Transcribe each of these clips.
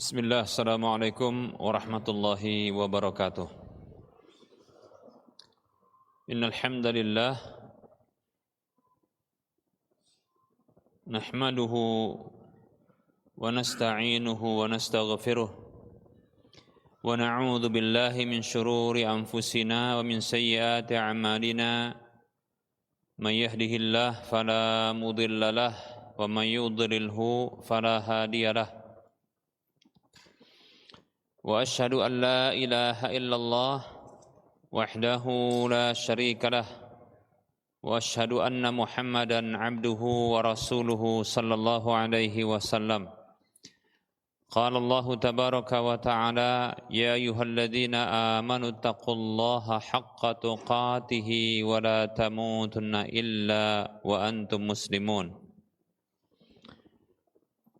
Bismillah, Assalamualaikum warahmatullahi wabarakatuh. Innal hamdalillah nahmaduhu wa nasta'inuhu wa nastaghfiruh wa na'udzu billahi min shururi anfusina wa min sayyiati a'malina. May yahdihillahu fala mudilla lahu wa may yudlilhu fala hadiyalah. Wa asyhadu an la ilaha illallah wahdahu la syarika lah wa asyhadu anna Muhammadan abduhu wa rasuluhu sallallahu alaihi wasallam. Qala Allah tabaraka wa ta'ala ya ayyuhalladzina amanu taqullaha haqqa tuqatih wa la tamutunna illa wa antum muslimun.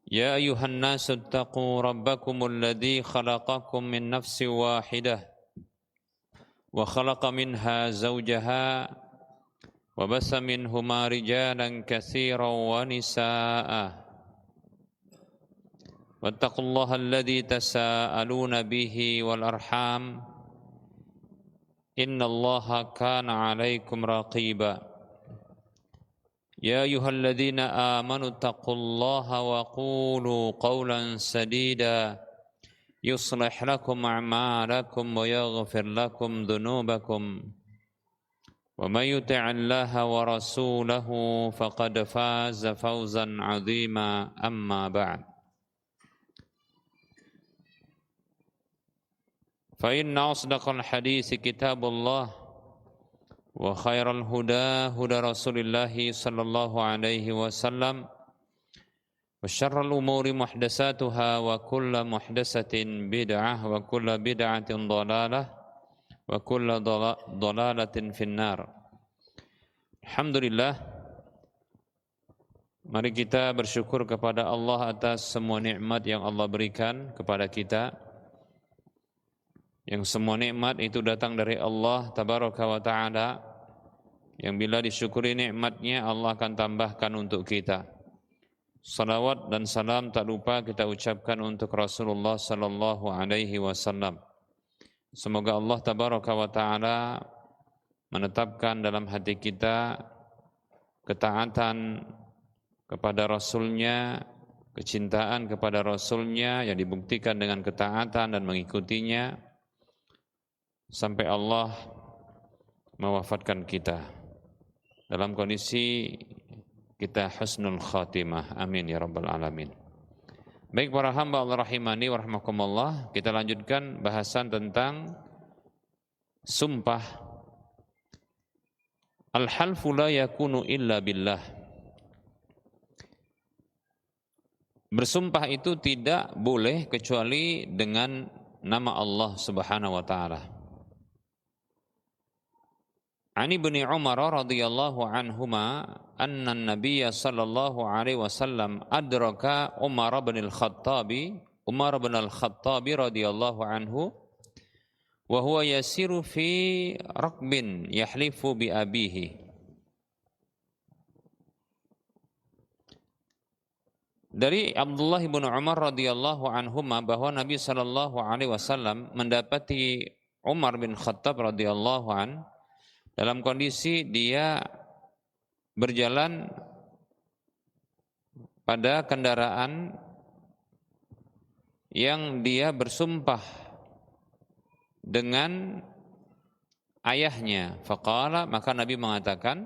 يا أيها الناس اتقوا ربكم الذي خلقكم من نفس واحدة وخلق منها زوجها وبث منهما رجالا كثيرا ونساء واتقوا الله الذي تساءلون به والأرحام إن الله كان عليكم رقيبا يا أيها الذين آمنوا اتقوا الله وقولوا قولا سديدا يصلح لكم أعمالكم ويغفر لكم ذنوبكم ومن يطع الله ورسوله فقد فاز فوزا عظيما أما بعد فإن أصدق الحديث كتاب الله وخير الهدى هدى رسول الله صلى الله عليه وسلم وشر الأمور محدثاتها وكل محدثة بدعة وكل بدعة ضلالة وكل ضلالة في النار. Alhamdulillah, mari kita bersyukur kepada Allah atas semua nikmat yang Allah berikan kepada kita. Yang semua nikmat itu datang dari Allah tabaraka wa ta'ala, yang bila disyukuri nikmatnya Allah akan tambahkan untuk kita. Salawat dan salam tak lupa kita ucapkan untuk Rasulullah sallallahu alaihi wasallam. Semoga Allah tabaraka wa ta'ala menetapkan dalam hati kita ketaatan kepada Rasulnya, kecintaan kepada Rasulnya yang dibuktikan dengan ketaatan dan mengikutinya sampai Allah mewafatkan kita dalam kondisi kita husnul khatimah. Amin ya rabbal alamin. Baik para hamba Allah rahimani wa rahmakumullah, kita lanjutkan bahasan tentang sumpah. Al-halfu la yakunu illa billah. Bersumpah itu tidak boleh kecuali dengan nama Allah Subhanahu wa taala. Ani bin Umar radhiyallahu anhuma anna an-nabiy sallallahu alaihi wasallam adraka Umar bin al-Khattab radhiyallahu anhu wa huwa yasiru fi raqbin yahlifu bi abihi. Dari Abdullah bin Umar radhiyallahu anhuma bahwa Nabi sallallahu alaihi wasallam mendapati Umar bin Khattab radhiyallahu anhu dalam kondisi dia berjalan pada kendaraan yang dia bersumpah dengan ayahnya. Faqala, maka Nabi mengatakan,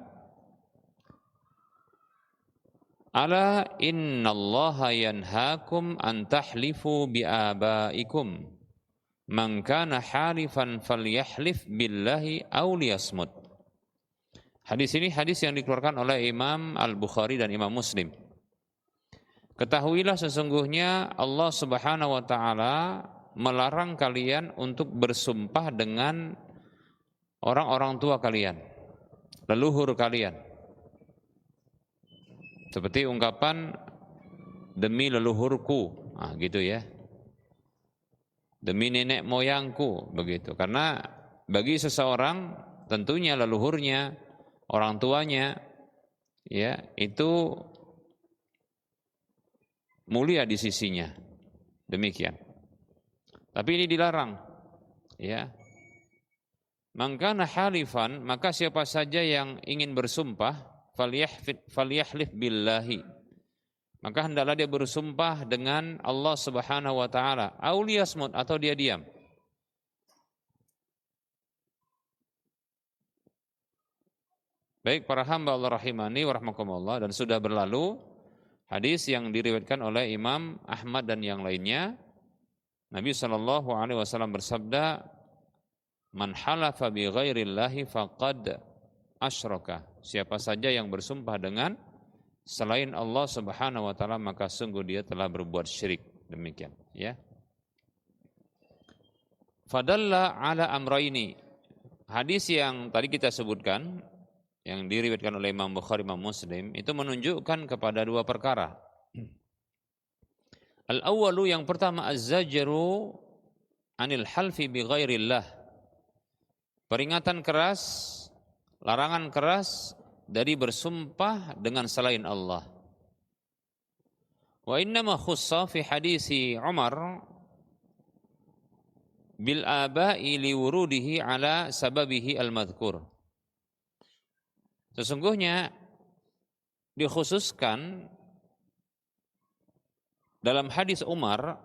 ala innallaha yanhaakum an tahlifu bi abaikum man kana halifan falyahlif billahi aw liyasmut. Hadis ini hadis yang dikeluarkan oleh Imam Al-Bukhari dan Imam Muslim. Ketahuilah sesungguhnya Allah Subhanahu wa taala melarang kalian untuk bersumpah dengan orang-orang tua kalian, leluhur kalian. Seperti ungkapan demi leluhurku, gitu ya. Demi nenek moyangku, begitu. Karena bagi seseorang tentunya leluhurnya, orang tuanya, ya, itu mulia di sisinya. Demikian. Tapi ini dilarang, ya. Maka halifan, maka siapa saja yang ingin bersumpah, falyahlif billahi. Maka hendaklah dia bersumpah dengan Allah Subhanahu wa taala, au liyasmut, atau dia diam. Baik para hamba Allah rahimani wa rahmakumullah, dan sudah berlalu hadis yang diriwayatkan oleh Imam Ahmad dan yang lainnya. Nabi sallallahu alaihi wasallam bersabda, "Man halafa bi ghairillahi faqad asyraka." Siapa saja yang bersumpah dengan selain Allah Subhanahu wa taala, maka sungguh dia telah berbuat syirik. Demikian, ya. Fadalla ala amraini. Hadis yang tadi kita sebutkan yang diriwayatkan oleh Imam Bukhari, Imam Muslim, itu menunjukkan kepada dua perkara. Al-awwalu, yang pertama, az-zajru anil halfi bi ghairillah. Peringatan keras, larangan keras dari bersumpah dengan selain Allah. Wa innama khussa fi hadisi Umar bil aba'i li wurudihi ala sababihi al-madhkur. Sesungguhnya dikhususkan dalam hadis Umar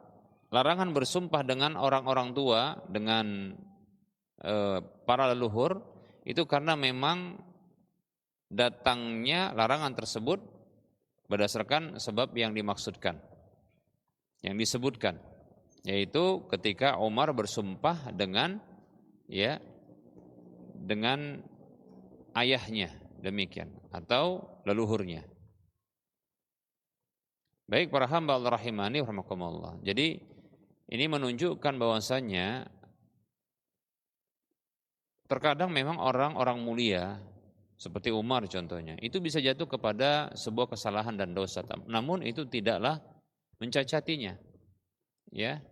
larangan bersumpah dengan orang-orang tua, dengan para leluhur, itu karena memang datangnya larangan tersebut berdasarkan sebab yang dimaksudkan, yang disebutkan, yaitu ketika Umar bersumpah dengan ayahnya, demikian, atau leluhurnya. Baik para hamba Allah rahimani wa rahmakumullah. Jadi ini menunjukkan bahwasanya terkadang memang orang-orang mulia seperti Umar contohnya, itu bisa jatuh kepada sebuah kesalahan dan dosa. Namun itu tidaklah mencacatinya, ya.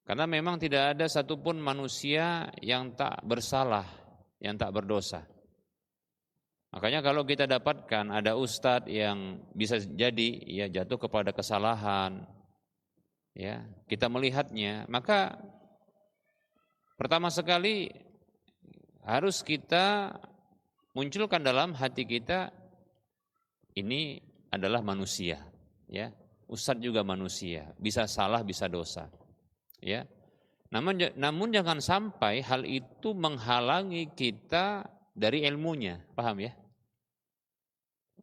Karena memang tidak ada satupun manusia yang tak bersalah, yang tak berdosa. Makanya kalau kita dapatkan ada ustadz yang bisa jadi ya jatuh kepada kesalahan, ya, kita melihatnya, maka pertama sekali harus kita munculkan dalam hati kita, ini adalah manusia, ya. Ustadz juga manusia, bisa salah, bisa dosa, ya. Namun jangan sampai hal itu menghalangi kita dari ilmunya, paham ya?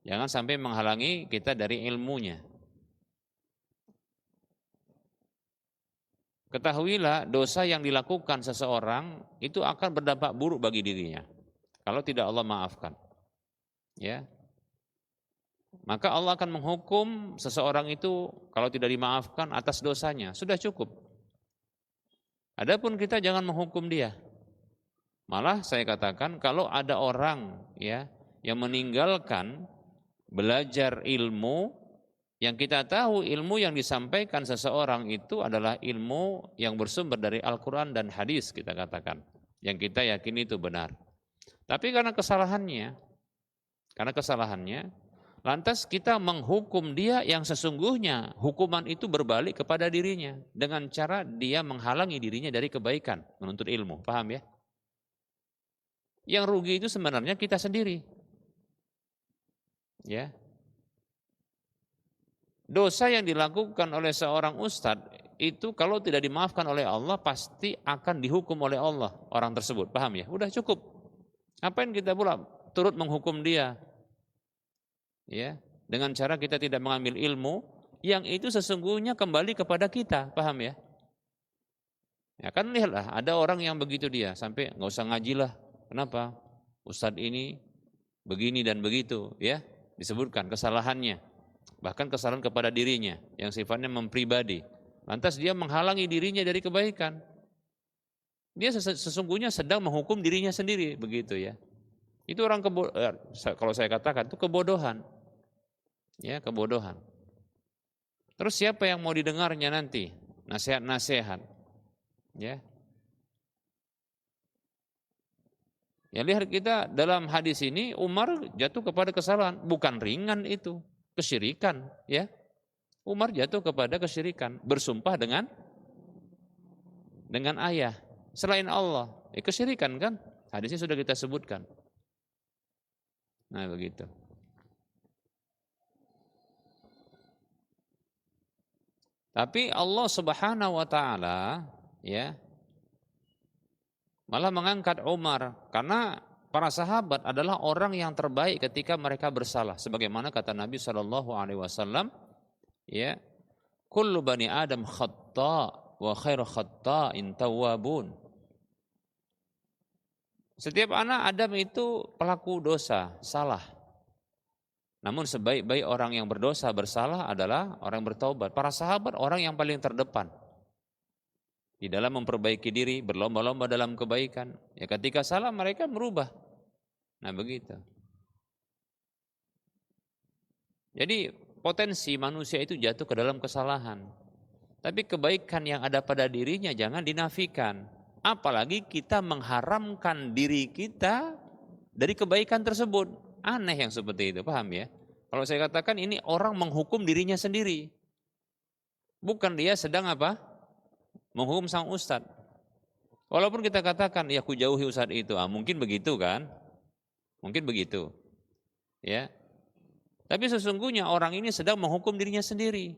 Jangan sampai menghalangi kita dari ilmunya. Ketahuilah dosa yang dilakukan seseorang itu akan berdampak buruk bagi dirinya kalau tidak Allah maafkan. Ya. Maka Allah akan menghukum seseorang itu kalau tidak dimaafkan atas dosanya, sudah cukup. Adapun kita jangan menghukum dia. Malah saya katakan kalau ada orang ya yang meninggalkan belajar ilmu, yang kita tahu ilmu yang disampaikan seseorang itu adalah ilmu yang bersumber dari Al-Quran dan hadis, kita katakan, yang kita yakini itu benar. Tapi karena kesalahannya, lantas kita menghukum dia yang sesungguhnya hukuman itu berbalik kepada dirinya dengan cara dia menghalangi dirinya dari kebaikan, menuntut ilmu, paham ya? Yang rugi itu sebenarnya kita sendiri. Ya. Dosa yang dilakukan oleh seorang ustadz itu kalau tidak dimaafkan oleh Allah pasti akan dihukum oleh Allah orang tersebut, paham ya? Udah cukup. Ngapain kita pula turut menghukum dia? Ya, dengan cara kita tidak mengambil ilmu yang itu sesungguhnya kembali kepada kita, paham ya? Ya kan lihatlah, ada orang yang begitu dia sampai nggak usah ngaji lah. Kenapa? Ustadz ini begini dan begitu, ya. Disebutkan kesalahannya, bahkan kesalahan kepada dirinya yang sifatnya mempribadi. Lantas dia menghalangi dirinya dari kebaikan. Dia sesungguhnya sedang menghukum dirinya sendiri, begitu ya. Itu orang kalau saya katakan itu kebodohan. Ya, kebodohan. Terus siapa yang mau didengarnya nanti? Nasihat-nasihat. Ya. Ya lihat kita dalam hadis ini Umar jatuh kepada kesalahan, bukan ringan itu, kesyirikan, ya. Umar jatuh kepada kesyirikan, bersumpah dengan dengan ayah selain Allah. Kesyirikan kan? Hadisnya sudah kita sebutkan. Nah, begitu. Tapi Allah Subhanahu wa taala ya malah mengangkat Umar karena para sahabat adalah orang yang terbaik ketika mereka bersalah, sebagaimana kata Nabi sallallahu alaihi wasallam, ya, kullu bani Adam khata wa khairu khata'in tawwabun. Setiap anak Adam itu pelaku dosa, salah. Namun sebaik-baik orang yang berdosa bersalah adalah orang yang bertobat. Para sahabat orang yang paling terdepan di dalam memperbaiki diri, berlomba-lomba dalam kebaikan. Ya, ketika salah mereka merubah. Nah, begitu. Jadi potensi manusia itu jatuh ke dalam kesalahan. Tapi kebaikan yang ada pada dirinya jangan dinafikan. Apalagi kita mengharamkan diri kita dari kebaikan tersebut. Aneh yang seperti itu, paham ya? Kalau saya katakan ini orang menghukum dirinya sendiri. Bukan dia sedang apa? Menghukum sang ustadz. Walaupun kita katakan, ya aku jauhi ustadz itu. Mungkin begitu kan? Mungkin begitu. Ya. Tapi sesungguhnya orang ini sedang menghukum dirinya sendiri.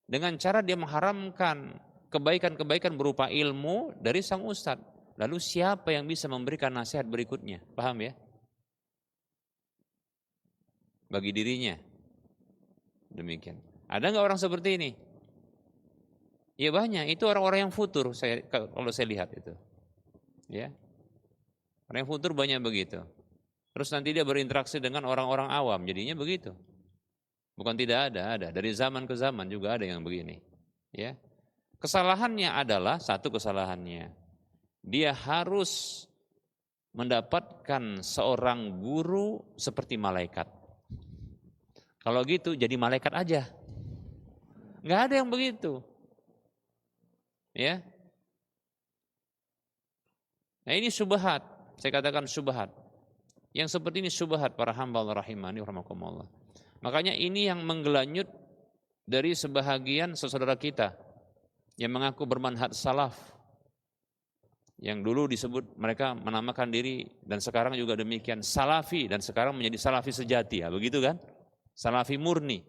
Dengan cara dia mengharamkan kebaikan-kebaikan berupa ilmu dari sang ustadz. Lalu siapa yang bisa memberikan nasihat berikutnya? Paham ya? Bagi dirinya. Demikian. Ada nggak orang seperti ini? Ya banyak. Itu orang-orang yang futur. Kalau saya lihat itu. Ya. Orang yang futur banyak begitu. Terus nanti dia berinteraksi dengan orang-orang awam. Jadinya begitu. Bukan tidak ada. Dari zaman ke zaman juga ada yang begini. Ya. Kesalahannya adalah, satu kesalahannya, dia harus mendapatkan seorang guru seperti malaikat. Kalau gitu jadi malaikat aja. Nggak ada yang begitu. Ya. Nah, ini syubhat. Saya katakan syubhat. Yang seperti ini syubhat para hamba Allah rahimani rahimakumullah. Makanya ini yang menggelanyut dari sebahagian saudara kita yang mengaku bermanhaj salaf. Yang dulu disebut, mereka menamakan diri dan sekarang juga demikian salafi, dan sekarang menjadi salafi sejati, ya begitu kan? Salafi murni.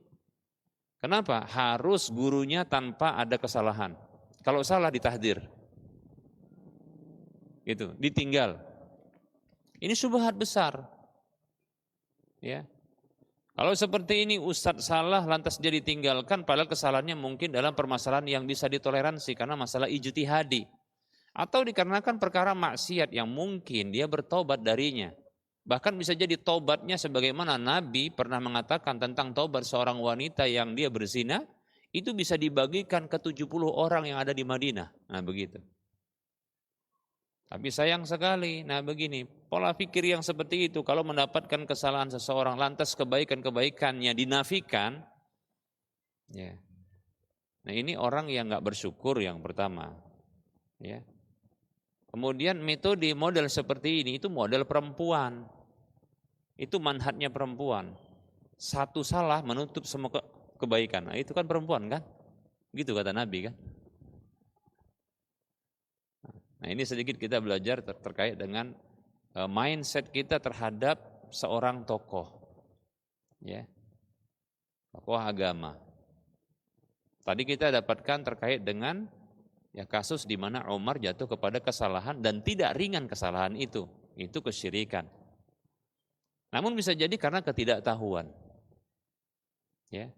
Kenapa? Harus gurunya tanpa ada kesalahan. Kalau salah ditahdir. Gitu, ditinggal. Ini syubhat besar. Ya. Kalau seperti ini ustadz salah lantas dia ditinggalkan, padahal kesalahannya mungkin dalam permasalahan yang bisa ditoleransi karena masalah ijtihadi. Atau dikarenakan perkara maksiat yang mungkin dia bertobat darinya. Bahkan bisa jadi tobatnya sebagaimana Nabi pernah mengatakan tentang tobat seorang wanita yang dia berzina, itu bisa dibagikan ke 70 orang yang ada di Madinah. Nah begitu. Tapi sayang sekali, nah begini, pola pikir yang seperti itu, kalau mendapatkan kesalahan seseorang, lantas kebaikan-kebaikannya dinafikan, ya. Nah ini orang yang nggak bersyukur yang pertama, ya. Kemudian metode model seperti ini, itu model perempuan, itu manhajnya perempuan. Satu salah menutup semua kebaikan, nah, itu kan perempuan kan, gitu kata Nabi kan. Nah ini sedikit kita belajar terkait dengan mindset kita terhadap seorang tokoh, ya, tokoh agama. Tadi kita dapatkan terkait dengan ya kasus di mana Umar jatuh kepada kesalahan dan tidak ringan kesalahan itu kesyirikan. Namun bisa jadi karena ketidaktahuan, ya.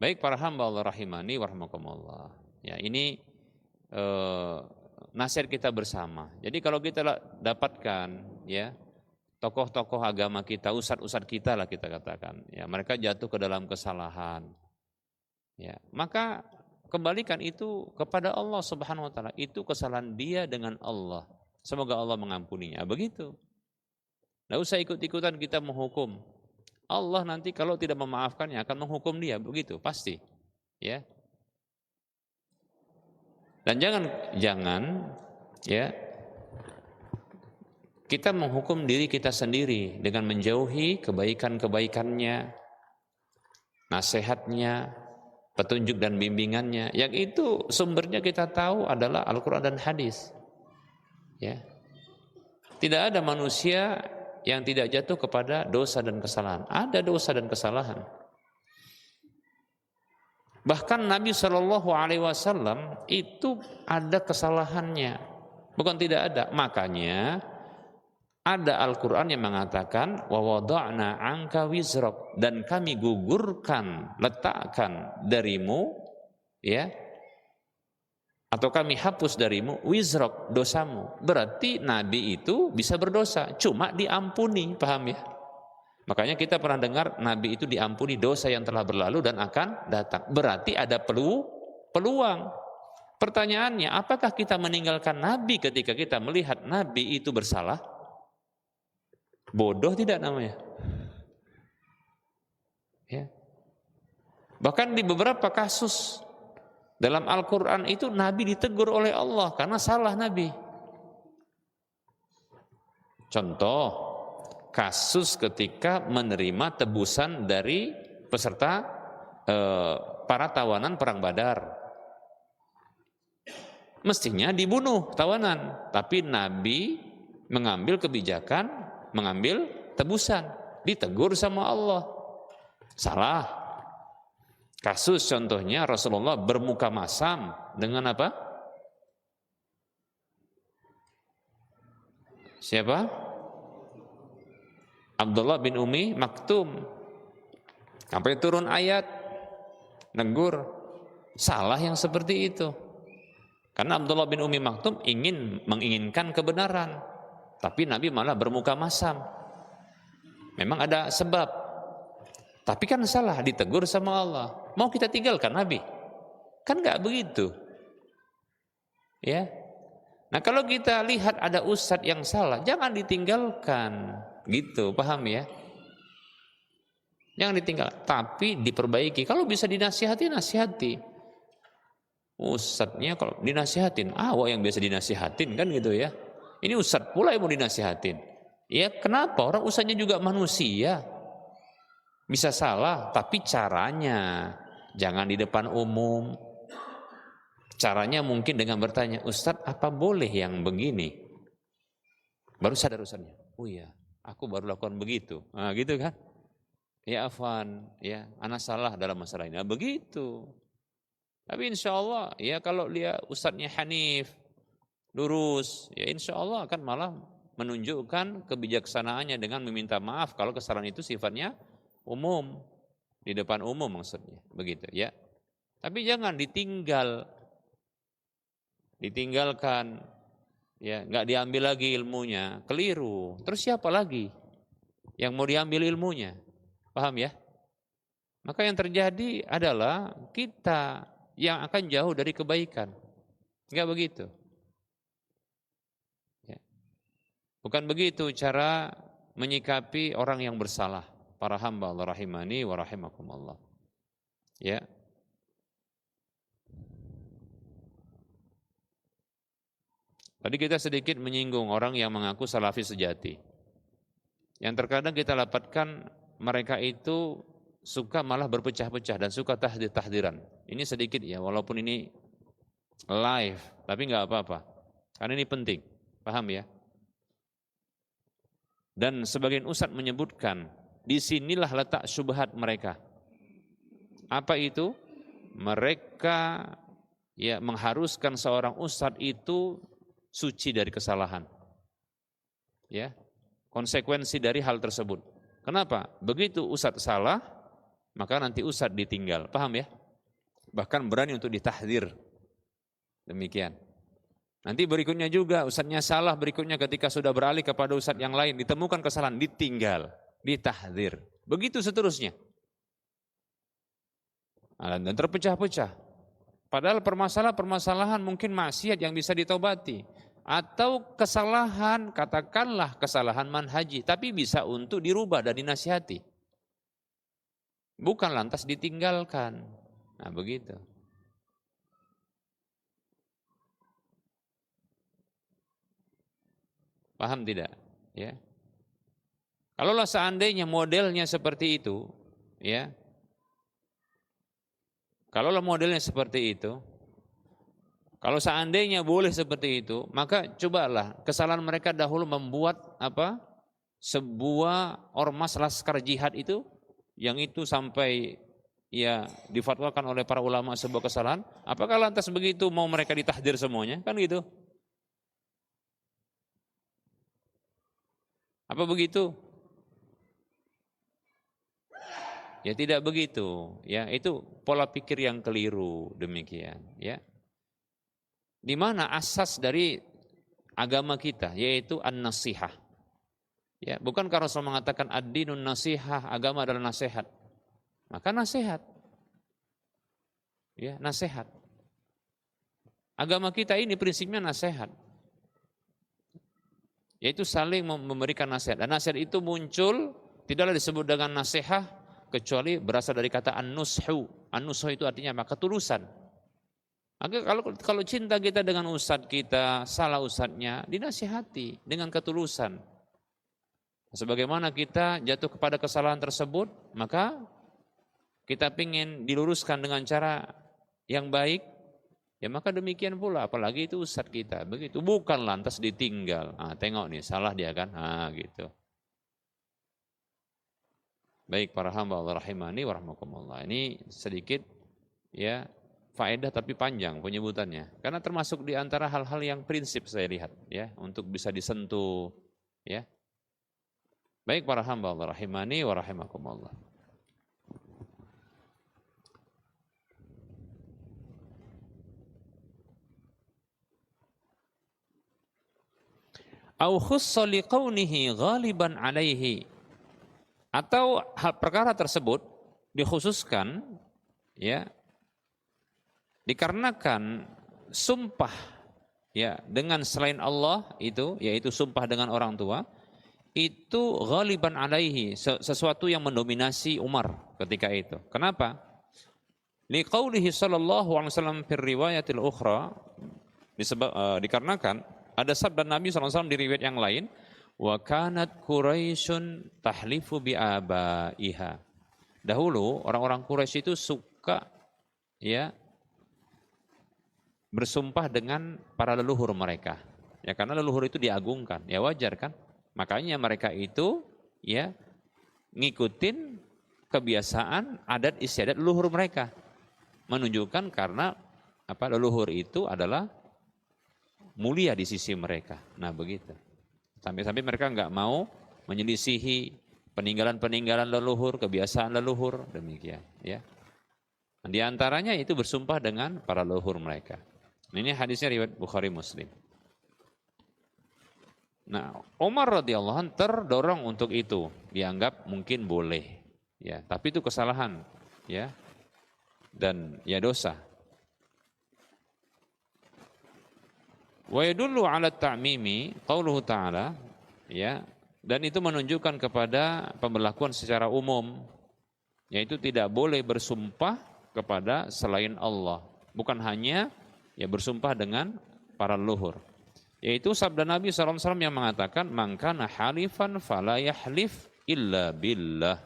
Baik para hamba Allah rahimani wa rahimakumullah. Ya, ini nasihat kita bersama. Jadi kalau kita dapatkan ya tokoh-tokoh agama kita, ustadz-ustadz kita lah kita katakan, ya mereka jatuh ke dalam kesalahan. Ya, maka kembalikan itu kepada Allah Subhanahu wa taala. Itu kesalahan dia dengan Allah. Semoga Allah mengampuninya. Begitu. Enggak usah ikut-ikutan kita menghukum. Allah nanti kalau tidak memaafkannya akan menghukum dia, begitu pasti, ya. Dan jangan, ya, kita menghukum diri kita sendiri dengan menjauhi kebaikan-kebaikannya, nasihatnya, petunjuk dan bimbingannya, yang itu sumbernya kita tahu adalah Al-Quran dan hadis. Ya, tidak ada manusia yang tidak jatuh kepada dosa dan kesalahan. Ada dosa dan kesalahan. Bahkan Nabi Shallallahu Alaihi Wasallam itu ada kesalahannya, bukan tidak ada. Makanya ada Al-Quran yang mengatakan wa wada'na anka wizrak, dan kami gugurkan, letakkan darimu, ya, atau kami hapus darimu wizrak, dosamu. Berarti Nabi itu bisa berdosa, cuma diampuni, paham ya? Makanya kita pernah dengar Nabi itu diampuni dosa yang telah berlalu dan akan datang. Berarti ada peluang. Pertanyaannya, apakah kita meninggalkan Nabi ketika kita melihat Nabi itu bersalah? Bodoh tidak namanya? Ya. Bahkan di beberapa kasus dalam Al-Quran itu Nabi ditegur oleh Allah karena salah Nabi. Contoh, kasus ketika menerima tebusan dari peserta para tawanan perang Badar. Mestinya dibunuh tawanan, tapi Nabi mengambil kebijakan, mengambil tebusan, ditegur sama Allah. Salah. Kasus contohnya Rasulullah bermuka masam dengan apa? Siapa? Abdullah bin Umi Maktum. Sampai turun ayat negur. Salah yang seperti itu. Karena Abdullah bin Umi Maktum menginginkan kebenaran, tapi Nabi malah bermuka masam. Memang ada sebab, tapi kan salah, ditegur sama Allah. Mau kita tinggalkan Nabi? Kan nggak begitu, ya. Nah, kalau kita lihat ada ustadz yang salah, jangan ditinggalkan. Gitu, paham ya? Jangan ditinggal, tapi diperbaiki. Kalau bisa dinasihati, nasihati. Ustadznya kalau dinasihatin, awak yang biasa dinasihatin kan gitu ya. Ini ustadz pula yang mau dinasihatin. Ya kenapa? Orang ustadznya juga manusia. Bisa salah, tapi caranya jangan di depan umum. Caranya mungkin dengan bertanya, Ustadz apa boleh yang begini? Baru sadar ustadznya, oh iya, aku baru lakukan begitu. Nah, gitu kan? Ya afwan, ya, anak salah dalam masalah ini. Nah, begitu. Tapi insya Allah, ya kalau dia ustadznya hanif, lurus, ya insya Allah akan malah menunjukkan kebijaksanaannya dengan meminta maaf kalau kesalahan itu sifatnya umum, di depan umum maksudnya, begitu ya. Tapi jangan ditinggalkan, ya, nggak diambil lagi ilmunya, keliru. Terus siapa lagi yang mau diambil ilmunya? Paham ya? Maka yang terjadi adalah kita yang akan jauh dari kebaikan. Enggak begitu. Ya. Bukan begitu cara menyikapi orang yang bersalah. Para hamba Allah rahimani wa rahimakumullah. Ya. Tadi kita sedikit menyinggung orang yang mengaku salafi sejati. Yang terkadang kita dapatkan mereka itu suka malah berpecah-pecah dan suka tahdir-tahdiran. Ini sedikit ya, walaupun ini live, tapi nggak apa-apa. Karena ini penting, paham ya? Dan sebagian ustadz menyebutkan, disinilah letak syubhat mereka. Apa itu? Mereka ya mengharuskan seorang ustadz itu suci dari kesalahan. Ya, konsekuensi dari hal tersebut. Kenapa? Begitu ustadz salah, maka nanti ustadz ditinggal. Paham ya? Bahkan berani untuk ditahdir. Demikian. Nanti berikutnya juga ustadznya salah, berikutnya ketika sudah beralih kepada ustadz yang lain, ditemukan kesalahan, ditinggal, ditahdir. Begitu seterusnya. Dan terpecah-pecah. Padahal permasalahan mungkin maksiat yang bisa ditobati. Atau kesalahan, katakanlah kesalahan manhaji, tapi bisa untuk dirubah dan dinasihati. Bukan lantas ditinggalkan. Nah begitu. Paham tidak? Ya. Kalaulah seandainya modelnya seperti itu, ya, Kalau modelnya seperti itu, kalau seandainya boleh seperti itu, maka cobalah kesalahan mereka dahulu membuat sebuah ormas laskar jihad itu, yang itu sampai ya difatwakan oleh para ulama sebuah kesalahan. Apakah lantas begitu mau mereka ditahdir semuanya? Kan gitu. Apa begitu? Ya tidak begitu, ya itu pola pikir yang keliru demikian, ya. Di mana asas dari agama kita yaitu an-nasihah. Ya, bukankah Rasul mengatakan ad-dinun nasihah, agama adalah nasihat. Maka nasihat. Ya, nasihat. Agama kita ini prinsipnya nasihat. Yaitu saling memberikan nasihat. Dan nasihat itu muncul tidaklah disebut dengan nasihat kecuali berasal dari kata an-nushu. An-nushu itu artinya apa? Ketulusan. Maka kalau cinta kita dengan ustadz kita, salah ustadznya, dinasihati dengan ketulusan. Sebagaimana kita jatuh kepada kesalahan tersebut, maka kita ingin diluruskan dengan cara yang baik, ya maka demikian pula, apalagi itu ustadz kita, begitu. Bukan lantas ditinggal, tengok nih, salah dia kan, gitu. Baik para hamba Allah rahimani wa rahmakumullah. Ini sedikit ya faedah tapi panjang penyebutannya. Karena termasuk di antara hal-hal yang prinsip saya lihat ya untuk bisa disentuh ya. Baik para hamba Allah rahimani wa rahimakumullah. Au khussa liqaunihi ghaliban alaihi, atau hal perkara tersebut dikhususkan ya dikarenakan sumpah ya dengan selain Allah itu, yaitu sumpah dengan orang tua, itu ghaliban alaihi, sesuatu yang mendominasi Umar ketika itu. Kenapa? Liqaulihi sallallahu alaihi wasallam fi riwayatil ukhra, dikarenakan ada sabda Nabi SAW di riwayat yang lain, wa kanat Quraisyun tahlifu bi abaiha. Dahulu orang-orang Quraisy itu suka ya bersumpah dengan para leluhur mereka. Ya karena leluhur itu diagungkan, ya wajar kan? Makanya mereka itu ya ngikutin kebiasaan adat istiadat leluhur mereka. Menunjukkan karena leluhur itu adalah mulia di sisi mereka. Nah begitu. Sampai-sampai mereka nggak mau menyelisihi peninggalan-peninggalan leluhur, kebiasaan leluhur, demikian. Ya. Di antaranya itu bersumpah dengan para leluhur mereka. Ini hadisnya riwayat Bukhari Muslim. Nah, Umar radhiyallahu anhu terdorong untuk itu, dianggap mungkin boleh, ya. Tapi itu kesalahan, ya, dan ya dosa. Wa yadullu ala ta'mimi qauluhu ta'ala, ya, dan itu menunjukkan kepada pemberlakuan secara umum, yaitu tidak boleh bersumpah kepada selain Allah, bukan hanya ya bersumpah dengan para leluhur. Yaitu sabda Nabi SAW yang mengatakan, man kana halifan fala yahlif illa billah.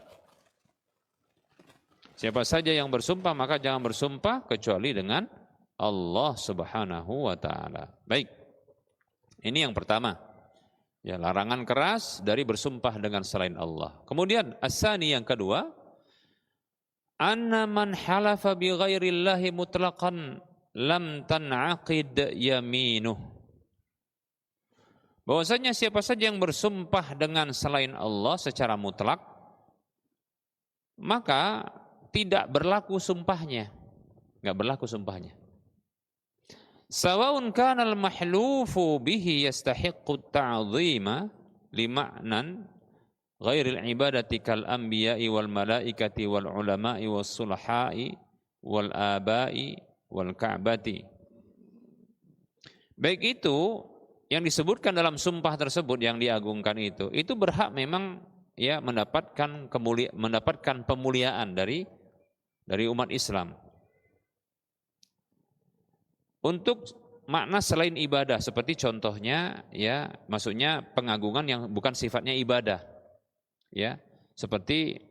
Siapa saja yang bersumpah maka jangan bersumpah kecuali dengan Allah Subhanahu wa taala. Baik. Ini yang pertama. Ya, larangan keras dari bersumpah dengan selain Allah. Kemudian as-sani yang kedua, anna man halafa bi ghairillahi mutlaqan lam tan'aqid yaminuh. Bahwasanya siapa saja yang bersumpah dengan selain Allah secara mutlak, maka tidak berlaku sumpahnya. Enggak berlaku sumpahnya. Sawaun kana al-mahlufu bihi yastahiqqu at-ta'dhima lima'nan ghairil ibadati kal anbiya'i wal malaikati wal ulama'i was sulha'i wal aba'i wal ka'bati. Baik itu yang disebutkan dalam sumpah tersebut yang diagungkan itu berhak memang ya mendapatkan pemuliaan dari umat Islam. Untuk makna selain ibadah, seperti contohnya ya, maksudnya pengagungan yang bukan sifatnya ibadah. Ya, seperti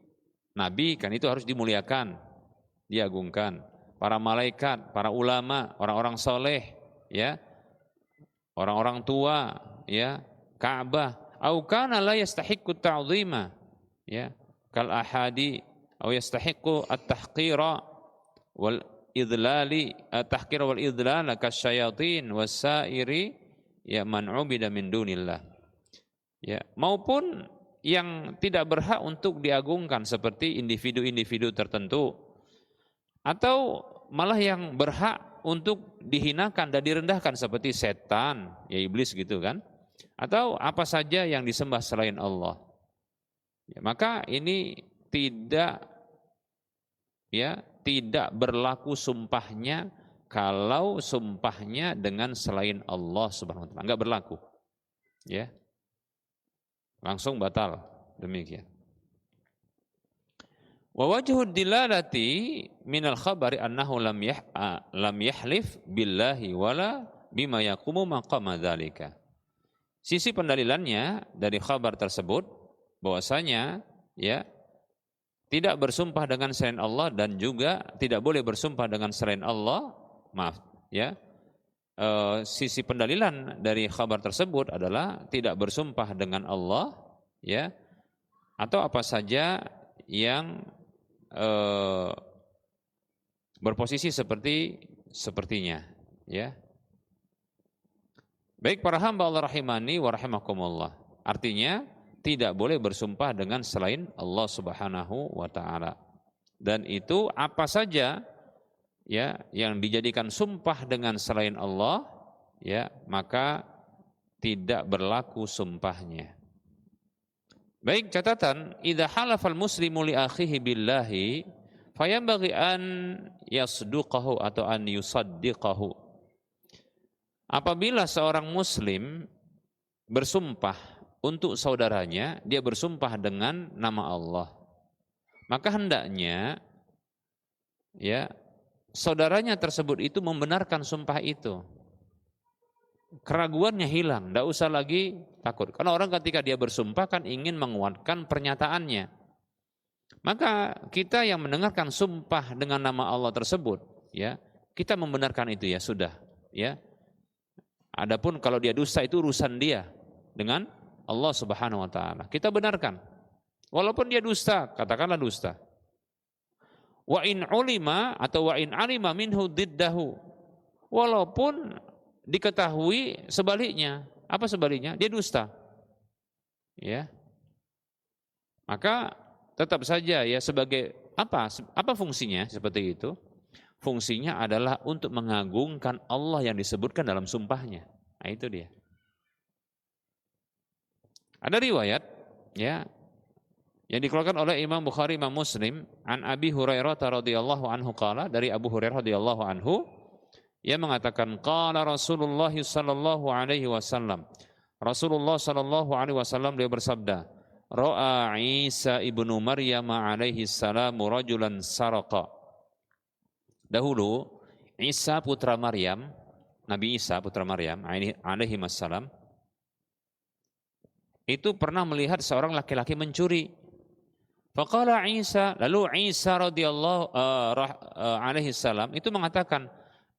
Nabi kan itu harus dimuliakan, diagungkan. para malaikat, para ulama, orang-orang soleh, ya, orang-orang tua, ya, Ka'bah, au kana la yastahiqqu ta'dhima, ya, kal ahadi, au yastahiqqu at-tahqira wal idlali, at-tahqir wal idlal kasyayatin wasairi, ya, man ubida min dunillah, ya, maupun yang tidak berhak untuk diagungkan seperti individu-individu tertentu, atau malah yang berhak untuk dihinakan dan direndahkan seperti setan, ya iblis gitu kan, atau apa saja yang disembah selain Allah. Ya, maka ini tidak, ya, tidak berlaku sumpahnya kalau sumpahnya dengan selain Allah Subhanahu wa taala, enggak berlaku. Ya. Langsung batal, demikian. Wa wajhud dilalati minal khabari annahu lam yahlif billahi wala bima yaqumu maqama dzalika. Sisi pendalilannya dari khabar tersebut bahwasanya, ya, tidak bersumpah dengan selain Allah dan juga tidak boleh bersumpah dengan selain Allah. Maaf, ya. Sisi pendalilan dari khabar tersebut adalah tidak bersumpah dengan Allah, ya, atau apa saja yang berposisi sepertinya, ya. Baik para hamba Allah rahimani wa rahimakumullah. Artinya tidak boleh bersumpah dengan selain Allah Subhanahu wa taala. Dan itu apa saja, ya, yang dijadikan sumpah dengan selain Allah, ya, maka tidak berlaku sumpahnya. Baik, catatan, idza halafal muslimu li akhihi billahi fayanbaghi an yasduqahu atau an yusaddiqahu. Apabila seorang muslim bersumpah untuk saudaranya, dia bersumpah dengan nama Allah, maka hendaknya, ya, saudaranya tersebut itu membenarkan sumpah itu. Keraguannya hilang, tidak usah lagi takut. Karena orang ketika dia bersumpah kan ingin menguatkan pernyataannya. Maka kita yang mendengarkan sumpah dengan nama Allah tersebut, ya, kita membenarkan itu, ya sudah, ya. Adapun kalau dia dusta itu urusan dia dengan Allah Subhanahu wa taala. Kita benarkan. Walaupun dia dusta, katakanlah dusta. Wa in ulima atau wa in alima minhu diddahu. Walaupun diketahui sebaliknya. Apa sebaliknya? Dia dusta. Ya. Maka tetap saja, ya, sebagai apa fungsinya seperti itu? Fungsinya adalah untuk mengagungkan Allah yang disebutkan dalam sumpahnya. Nah, itu dia. Ada riwayat, ya, yang dikeluarkan oleh Imam Bukhari, Imam Muslim, an Abi Hurairah radhiyallahu anhu qala, dari Abu Hurairah radhiyallahu anhu, ia mengatakan qala Rasulullah sallallahu alaihi wasallam. Rasulullah sallallahu alaihi wasallam dia bersabda, ra'a Isa ibnu Maryam alaihi salam rajulan saraqa. Dahulu Isa putra Maryam, Nabi Isa putra Maryam alaihi wassalam, itu pernah melihat seorang laki-laki mencuri. Faqala Isa, lalu Isa radhiyallahu alaihi salam itu mengatakan,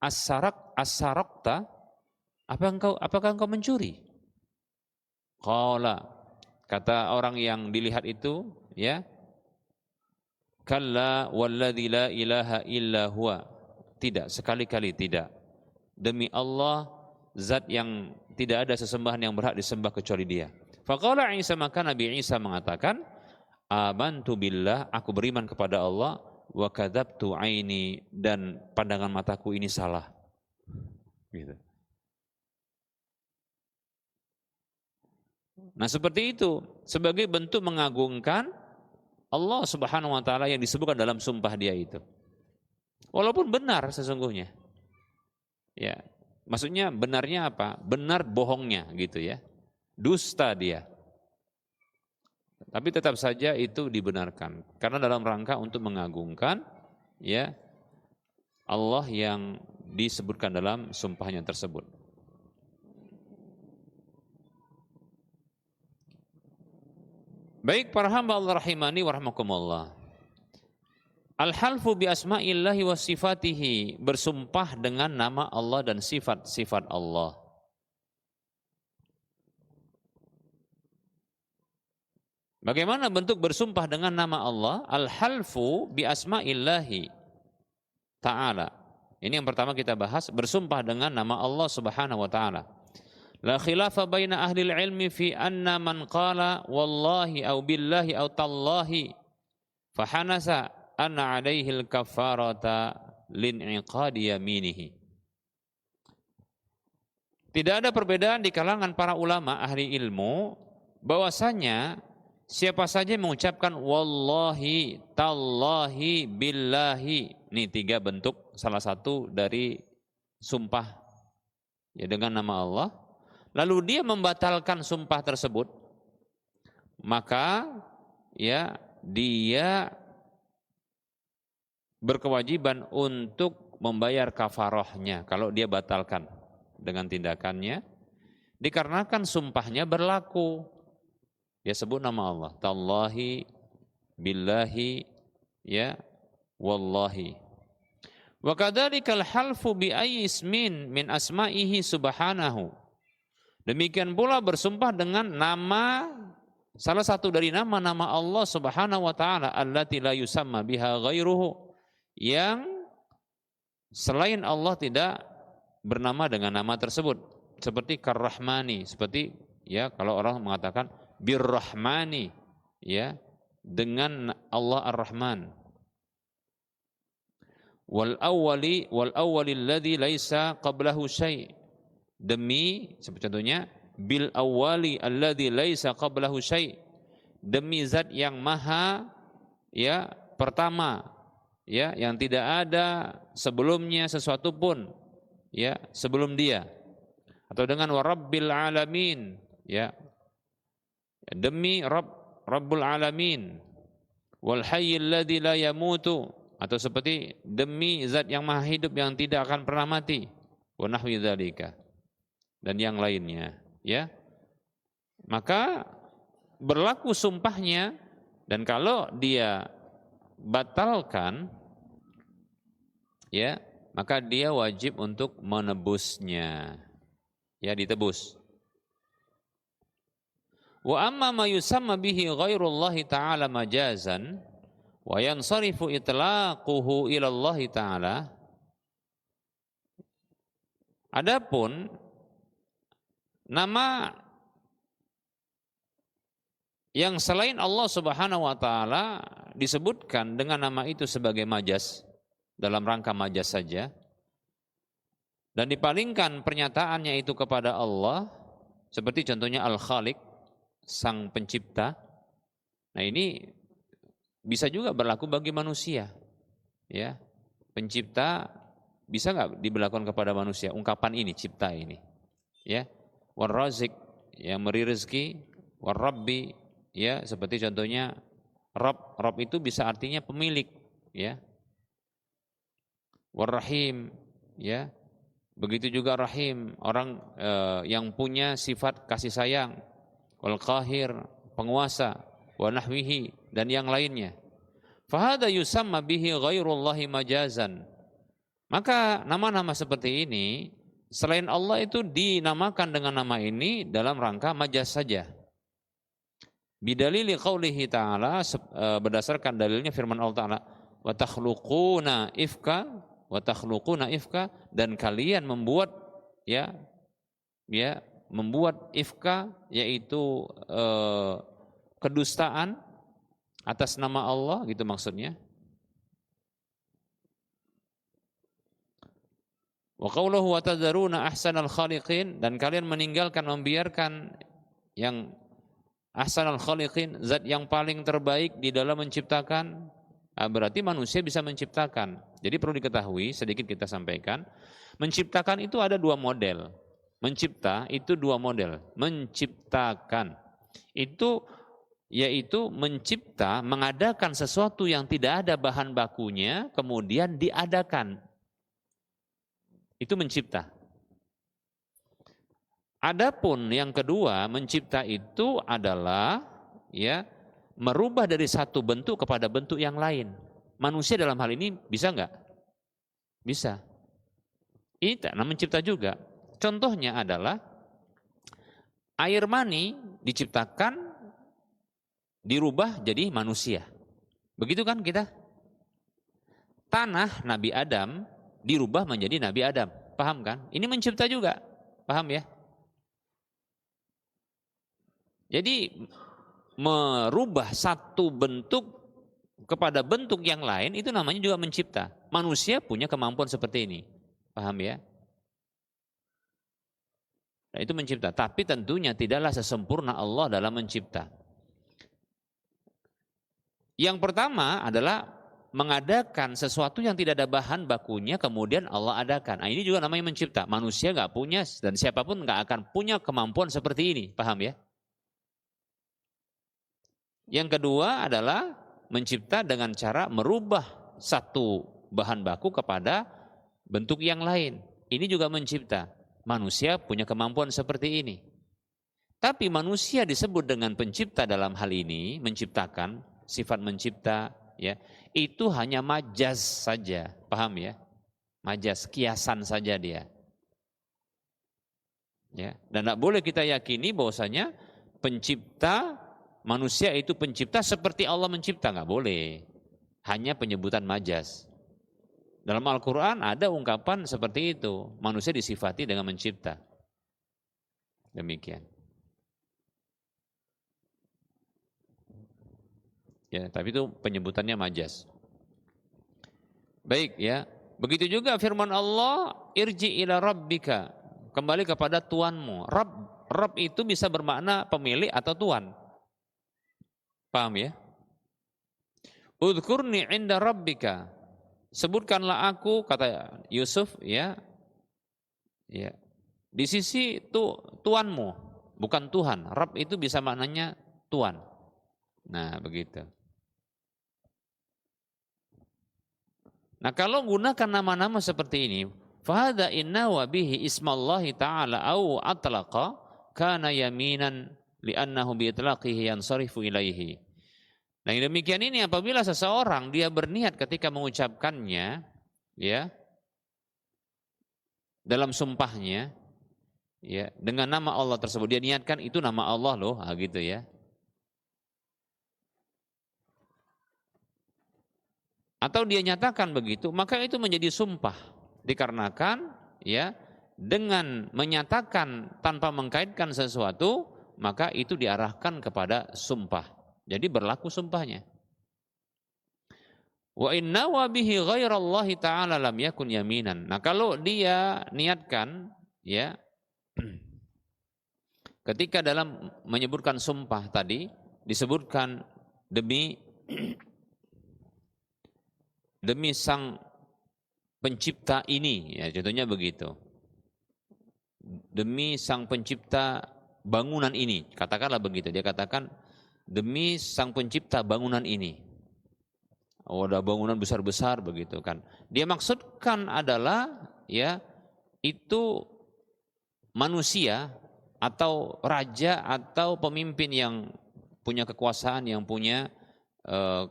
as-sarakta, apakah engkau mencuri? Qala, kata orang yang dilihat itu, ya, kalla walladzi la ilaha illa huwa, tidak, sekali-kali tidak. Demi Allah, zat yang tidak ada sesembahan yang berhak disembah kecuali Dia. Faqala Isa, maka Nabi Isa mengatakan, amantu billah, aku beriman kepada Allah, wa kadzabtu aini, dan pandangan mataku ini salah. Gitu. Nah, seperti itu sebagai bentuk mengagungkan Allah Subhanahu wa taala yang disebutkan dalam sumpah dia itu. Walaupun benar sesungguhnya. Ya, maksudnya benarnya apa? Benar bohongnya gitu, ya. Dusta dia. Tapi tetap saja itu dibenarkan karena dalam rangka untuk mengagungkan, ya, Allah yang disebutkan dalam sumpahnya tersebut. Baik para hamba Allah rahimani wa rahmakumullah. Al-halfu bi asma'illahi wa sifatihi, bersumpah dengan nama Allah dan sifat-sifat Allah. Bagaimana bentuk bersumpah dengan nama Allah? Al-halfu bi asma'illahi ta'ala. Ini yang pertama kita bahas, bersumpah dengan nama Allah Subhanahu wa ta'ala. La khilafa baina ahli ilmi fi anna man qala wallahi au billahi au tallahi fahanasa anna alaihi al-kafarata lin'iqadi yaminihi. Tidak ada perbedaan di kalangan para ulama ahli ilmu bahwasanya siapa saja yang mengucapkan wallahi, tallahi, billahi, ini 3 bentuk salah satu dari sumpah ya dengan nama Allah, lalu dia membatalkan sumpah tersebut, maka ya dia berkewajiban untuk membayar kafarahnya kalau dia batalkan dengan tindakannya, dikarenakan sumpahnya berlaku. Dia sebut nama Allah, tallahi, billahi, ya, wallahi. Wa kadzalikal halfu bi ayyi ismin min asma'ihi subhanahu. Demikian pula bersumpah dengan nama salah satu dari nama-nama Allah Subhanahu wa taala, allati la yusamma biha ghairuhu, yang selain Allah tidak bernama dengan nama tersebut, seperti Kar-Rahmani, seperti ya kalau orang mengatakan Bir-Rahmani, ya, dengan Allah Ar-Rahman. Wal awwali alladzi laisa qablahu syai', demi seperti contohnya bil awwali alladzi laisa qablahu syai', demi zat yang maha ya pertama, ya, yang tidak ada sebelumnya sesuatu pun ya sebelum dia, atau dengan warabbil alamin, ya, demi Rabbul alamin, wal hayyil ladzi la yamutu, atau seperti demi zat yang maha hidup yang tidak akan pernah mati, wa nahwi dzalika, dan yang lainnya, ya. Maka berlaku sumpahnya, dan kalau dia batalkan, ya, maka dia wajib untuk menebusnya, ya, ditebus. Wa amma ma yusamma bihi ghairullahi ta'ala majazan wa yansarifu itlaquhu ila Allah ta'ala. Adapun nama yang selain Allah Subhanahu wa taala disebutkan dengan nama itu sebagai majaz, dalam rangka majaz saja, dan dipalingkan pernyataannya itu kepada Allah, seperti contohnya Al-Khaliq, Sang Pencipta. Nah, ini bisa juga berlaku bagi manusia, ya. Pencipta bisa nggak diberlakukan kepada manusia ungkapan ini, cipta ini, ya. War-Razik, yang memberi rezeki, War-Rabbi, ya, seperti contohnya Rabb itu bisa artinya pemilik, ya. War-Rahim, ya. Begitu juga Rahim, orang yang punya sifat kasih sayang. Wal-Qahir, penguasa, wa nahwihi, dan yang lainnya. Fahada yusamma bihi ghairullahi majazan. Maka nama-nama seperti ini selain Allah itu dinamakan dengan nama ini dalam rangka majaz saja. Bidalili qaulihi ta'ala, berdasarkan dalilnya firman Allah Ta'ala, wa takhluquna ifka, dan kalian membuat membuat ifka, yaitu kedustaan atas nama Allah, gitu maksudnya. Wa qauluhu wa tadharuna ahsanal khaliqin, dan kalian meninggalkan, membiarkan yang ahsanal khaliqin, zat yang paling terbaik di dalam menciptakan. Berarti manusia bisa menciptakan. Jadi perlu diketahui, sedikit kita sampaikan, menciptakan itu ada 2 model. Mencipta itu 2 model. Menciptakan itu yaitu mencipta, mengadakan sesuatu yang tidak ada bahan bakunya kemudian diadakan. Itu mencipta. Adapun yang kedua, mencipta itu adalah, ya, merubah dari satu bentuk kepada bentuk yang lain. Manusia dalam hal ini bisa nggak? Bisa. Ini tak mencipta juga. Contohnya adalah air mani diciptakan, dirubah jadi manusia. Begitu kan kita? Tanah Nabi Adam dirubah menjadi Nabi Adam. Paham kan? Ini mencipta juga. Paham ya? Jadi merubah satu bentuk kepada bentuk yang lain itu namanya juga mencipta. Manusia punya kemampuan seperti ini. Paham ya? Nah, itu mencipta. Tapi tentunya tidaklah sesempurna Allah dalam mencipta. Yang pertama adalah mengadakan sesuatu yang tidak ada bahan bakunya kemudian Allah adakan. Nah, ini juga namanya mencipta. Manusia nggak punya dan siapapun nggak akan punya kemampuan seperti ini. Paham ya? Yang kedua adalah mencipta dengan cara merubah satu bahan baku kepada bentuk yang lain. Ini juga mencipta. Manusia punya kemampuan seperti ini. Tapi manusia disebut dengan pencipta dalam hal ini, menciptakan, sifat mencipta, ya, itu hanya majaz saja, paham ya? Majaz, kiasan saja dia. Ya, dan tidak boleh kita yakini bahwasanya pencipta manusia itu pencipta seperti Allah mencipta, nggak boleh. Hanya penyebutan majaz. Dalam Al-Quran ada ungkapan seperti itu, manusia disifati dengan mencipta. Demikian. Ya, tapi itu penyebutannya majaz. Baik ya, begitu juga firman Allah, irji ila rabbika, kembali kepada Tuhanmu. Rabb itu bisa bermakna pemilik atau Tuhan. Paham ya? Udhkurni inda rabbika, sebutkanlah aku, kata Yusuf, ya, ya, di sisi Tuhanmu, bukan Tuhan. Rabb itu bisa maknanya Tuhan. Nah, begitu. Nah, kalau gunakan nama-nama seperti ini, fahadha inna wa bihi ismallahi ta'ala au atlaqa kana yaminan li'annahu bi'itlaqihi yansarifu ilaihi. Nah, yang demikian ini apabila seseorang dia berniat ketika mengucapkannya, ya, dalam sumpahnya, ya, dengan nama Allah tersebut dia niatkan itu nama Allah loh, gitu ya. Atau dia nyatakan begitu, maka itu menjadi sumpah. Dikarenakan ya, dengan menyatakan tanpa mengkaitkan sesuatu, maka itu diarahkan kepada sumpah. Jadi berlaku sumpahnya. Wa inna wa bihi ghairallahi ta'ala lam yakun yaminan. Nah, kalau dia niatkan ya, ketika dalam menyebutkan sumpah tadi disebutkan demi sang pencipta ini, ya, contohnya begitu. Demi sang pencipta bangunan ini, katakanlah begitu. Dia katakan demi sang pencipta bangunan ini. Oh, ada bangunan besar-besar begitu kan. Dia maksudkan adalah ya, itu manusia atau raja atau pemimpin yang punya kekuasaan, yang punya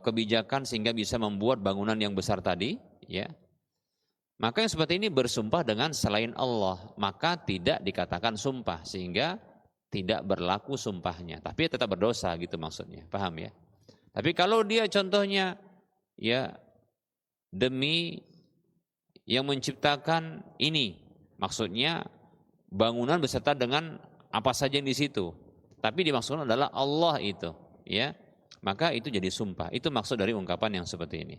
kebijakan sehingga bisa membuat bangunan yang besar tadi, ya. Maka yang seperti ini bersumpah dengan selain Allah, maka tidak dikatakan sumpah sehingga tidak berlaku sumpahnya, tapi tetap berdosa gitu maksudnya. Paham ya? Tapi kalau dia contohnya ya demi yang menciptakan ini, maksudnya bangunan beserta dengan apa saja yang di situ, tapi dimaksudkan adalah Allah itu, ya. Maka itu jadi sumpah. Itu maksud dari ungkapan yang seperti ini.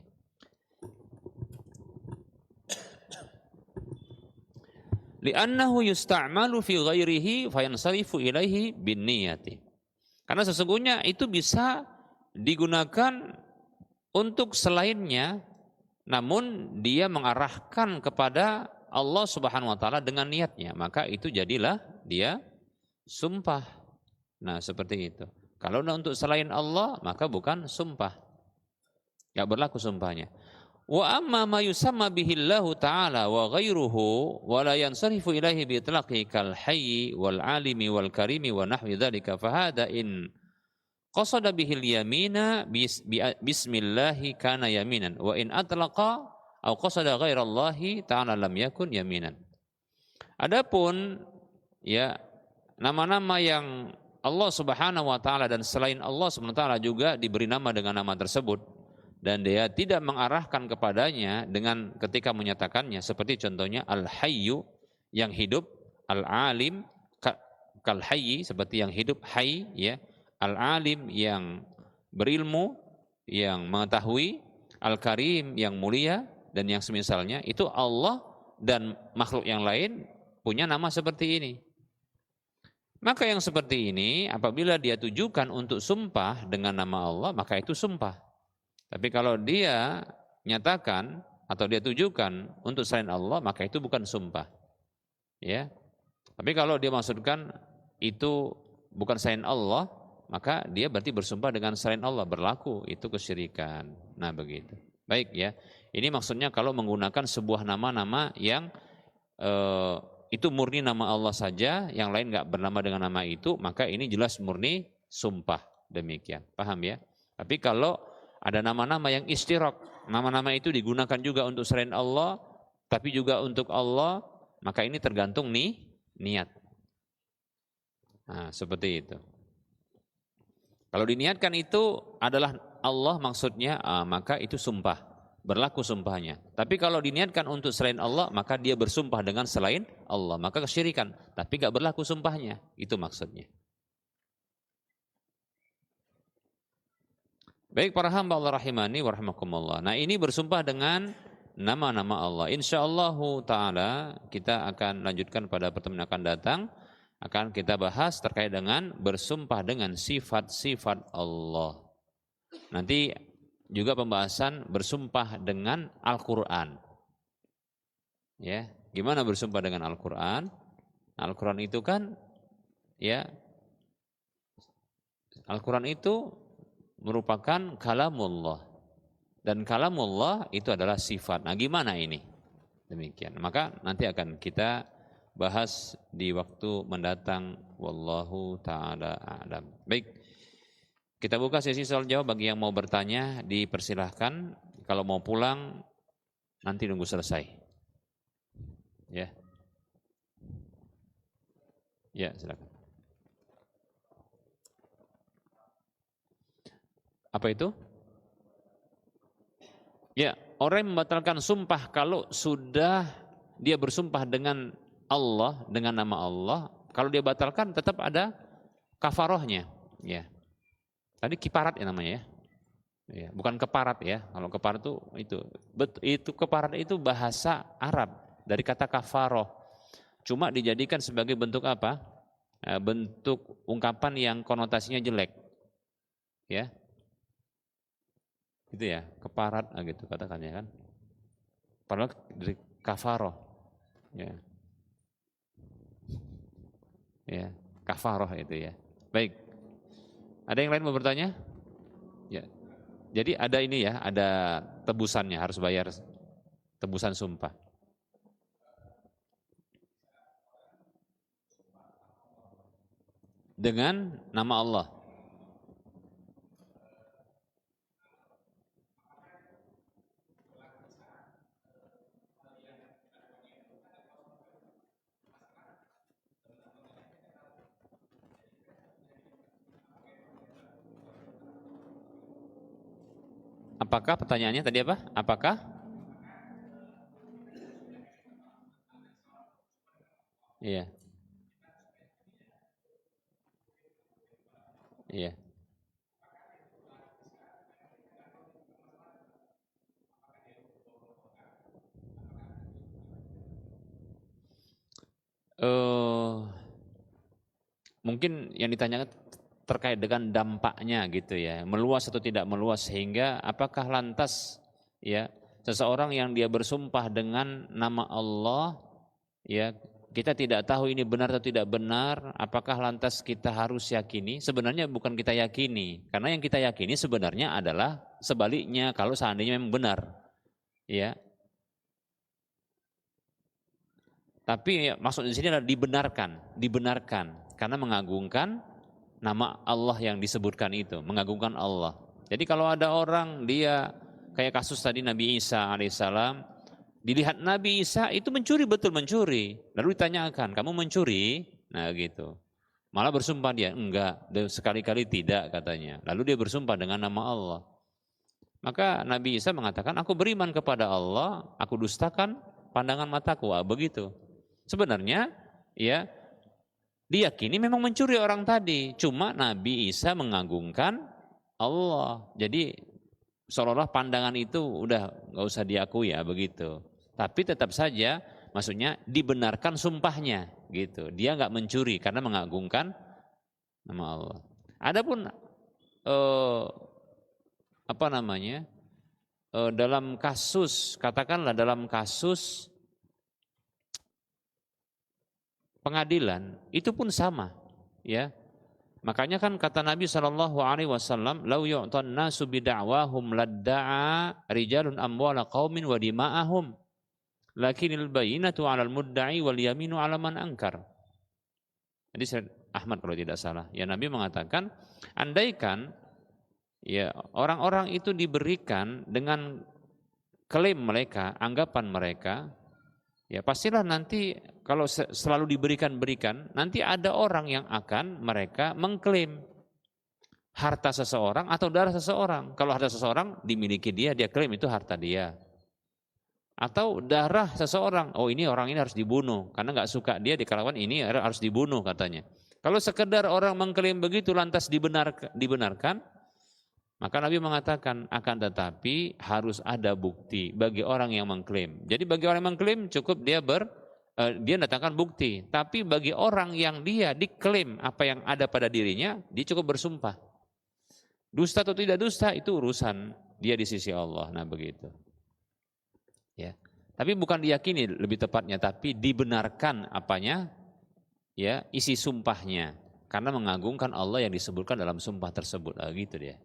Li'annahu yusta'malu fi ghairihi fayansarifu ilaihi bin niyati. Karena sesungguhnya itu bisa digunakan untuk selainnya, namun dia mengarahkan kepada Allah Subhanahu wa taala dengan niatnya, maka itu jadilah dia sumpah. Nah, seperti itu. Kalau untuk selain Allah, maka bukan sumpah. Enggak berlaku sumpahnya. Wa amma ma yusamma bihillahu ta'ala wa ghairuhu wa la yansarifu ilaihi bi itlaqi kal hayyi wal alimi wal karimi wa nahwi dzalika fa hada in qasada bihil yamina bismillahi kana yaminan wa in atlaqa au qasada ghairallahi ta'ala lam yakun yaminan. Adapun ya nama-nama yang Allah Subhanahu wa taala dan selain Allah Subhanahu wa taala juga diberi nama dengan nama tersebut dan dia tidak mengarahkan kepadanya dengan ketika menyatakannya, seperti contohnya Al-Hayyu yang hidup, Al-Alim kal hayyi seperti yang hidup hayy ya, Al-Alim yang berilmu, yang mengetahui, Al-Karim yang mulia dan yang semisalnya. Itu Allah dan makhluk yang lain punya nama seperti ini. Maka yang seperti ini apabila dia tujukan untuk sumpah dengan nama Allah, maka itu sumpah. Tapi kalau dia nyatakan atau dia tujukan untuk selain Allah, maka itu bukan sumpah. Ya. Tapi kalau dia maksudkan itu bukan selain Allah, maka dia berarti bersumpah dengan selain Allah, berlaku itu kesyirikan. Nah, begitu. Baik ya. Ini maksudnya kalau menggunakan sebuah nama-nama yang itu murni nama Allah saja, yang lain nggak bernama dengan nama itu, maka ini jelas murni sumpah. Demikian. Paham ya? Tapi kalau ada nama-nama yang istirak, nama-nama itu digunakan juga untuk selain Allah, tapi juga untuk Allah, maka ini tergantung niat. Nah, seperti itu. Kalau diniatkan itu adalah Allah maksudnya, maka itu sumpah, berlaku sumpahnya. Tapi kalau diniatkan untuk selain Allah, maka dia bersumpah dengan selain Allah, maka kesyirikan. Tapi gak berlaku sumpahnya, itu maksudnya. Baik para hamba Allah rahimani wa rahimakumullah. Nah, ini bersumpah dengan nama-nama Allah. Insyaallah ta'ala kita akan lanjutkan pada pertemuan akan datang. Akan kita bahas terkait dengan bersumpah dengan sifat-sifat Allah. Nanti juga pembahasan bersumpah dengan Al-Quran. Ya, gimana bersumpah dengan Al-Quran? Al-Quran itu kan, ya, Al-Quran itu merupakan kalamullah. Dan kalamullah itu adalah sifat. Nah, gimana ini? Demikian. Maka nanti akan kita bahas di waktu mendatang. Wallahu ta'ala a'lam. Baik, kita buka sesi soal jawab. Bagi yang mau bertanya dipersilahkan. Kalau mau pulang nanti nunggu selesai. Ya, ya silakan. Apa itu? Ya, orang yang membatalkan sumpah kalau sudah dia bersumpah dengan Allah, dengan nama Allah, kalau dia batalkan tetap ada kafarohnya. Ya. Tadi kiparat ya namanya ya. Ya, bukan keparat ya. Kalau keparat itu keparat itu bahasa Arab dari kata kafaroh. Cuma dijadikan sebagai bentuk apa? Bentuk ungkapan yang konotasinya jelek. Ya. Itu ya, keparat gitu katakannya kan. Padahal dari kafaroh. Ya. Ya, kafaroh itu ya. Baik. Ada yang lain mau bertanya? Ya. Jadi ada ini ya, ada tebusannya, harus bayar tebusan sumpah. Dengan nama Allah. Apakah pertanyaannya tadi apa? Apakah? Iya. Iya. Mungkin yang ditanyakan terkait dengan dampaknya gitu ya, meluas atau tidak meluas, sehingga apakah lantas ya seseorang yang dia bersumpah dengan nama Allah ya, kita tidak tahu ini benar atau tidak benar, apakah lantas kita harus yakini? Sebenarnya bukan kita yakini, karena yang kita yakini sebenarnya adalah sebaliknya, kalau seandainya memang benar ya. Tapi ya, maksud di sini adalah dibenarkan karena mengagungkan nama Allah yang disebutkan itu, mengagungkan Allah. Jadi kalau ada orang dia kayak kasus tadi Nabi Isa alaihissalam, dilihat Nabi Isa itu mencuri, betul mencuri. Lalu ditanyakan, kamu mencuri? Nah gitu. Malah bersumpah dia, enggak, sekali-kali tidak katanya. Lalu dia bersumpah dengan nama Allah. Maka Nabi Isa mengatakan, aku beriman kepada Allah, aku dustakan pandangan mataku. Begitu. Sebenarnya ya diyakini memang mencuri orang tadi, cuma Nabi Isa mengagungkan Allah. Jadi seolah-olah pandangan itu udah nggak usah diakui ya begitu. Tapi tetap saja, maksudnya dibenarkan sumpahnya gitu. Dia nggak mencuri karena mengagungkan nama Allah. Adapun apa namanya dalam kasus, katakanlah dalam kasus pengadilan itu pun sama, ya. Makanya kan kata Nabi Shallallahu Alaihi Wasallam, "Lau yu'tan nasu bid'awahum ladda'a rijalun amwala qaumin wa dima'ahum, lakinil bayyinatu 'alal mudda'i wal yaminu 'ala man ankar." Jadi Ahmad kalau tidak salah, ya Nabi mengatakan, andaikan ya orang-orang itu diberikan dengan klaim mereka, anggapan mereka, ya pastilah nanti kalau selalu diberikan, nanti ada orang yang akan mereka mengklaim harta seseorang atau darah seseorang. Kalau harta seseorang dimiliki dia klaim itu harta dia. Atau darah seseorang, oh ini orang ini harus dibunuh karena nggak suka dia dikatakan ini harus dibunuh katanya. Kalau sekedar orang mengklaim begitu lantas dibenarkan, maka Nabi mengatakan akan tetapi harus ada bukti bagi orang yang mengklaim. Jadi bagi orang yang mengklaim cukup dia datangkan bukti. Tapi bagi orang yang dia diklaim apa yang ada pada dirinya, dia cukup bersumpah. Dusta atau tidak dusta itu urusan dia di sisi Allah. Nah begitu. Ya. Tapi bukan diyakini lebih tepatnya, tapi dibenarkan apanya? Ya, isi sumpahnya. Karena mengagungkan Allah yang disebutkan dalam sumpah tersebut. Nah, gitu dia.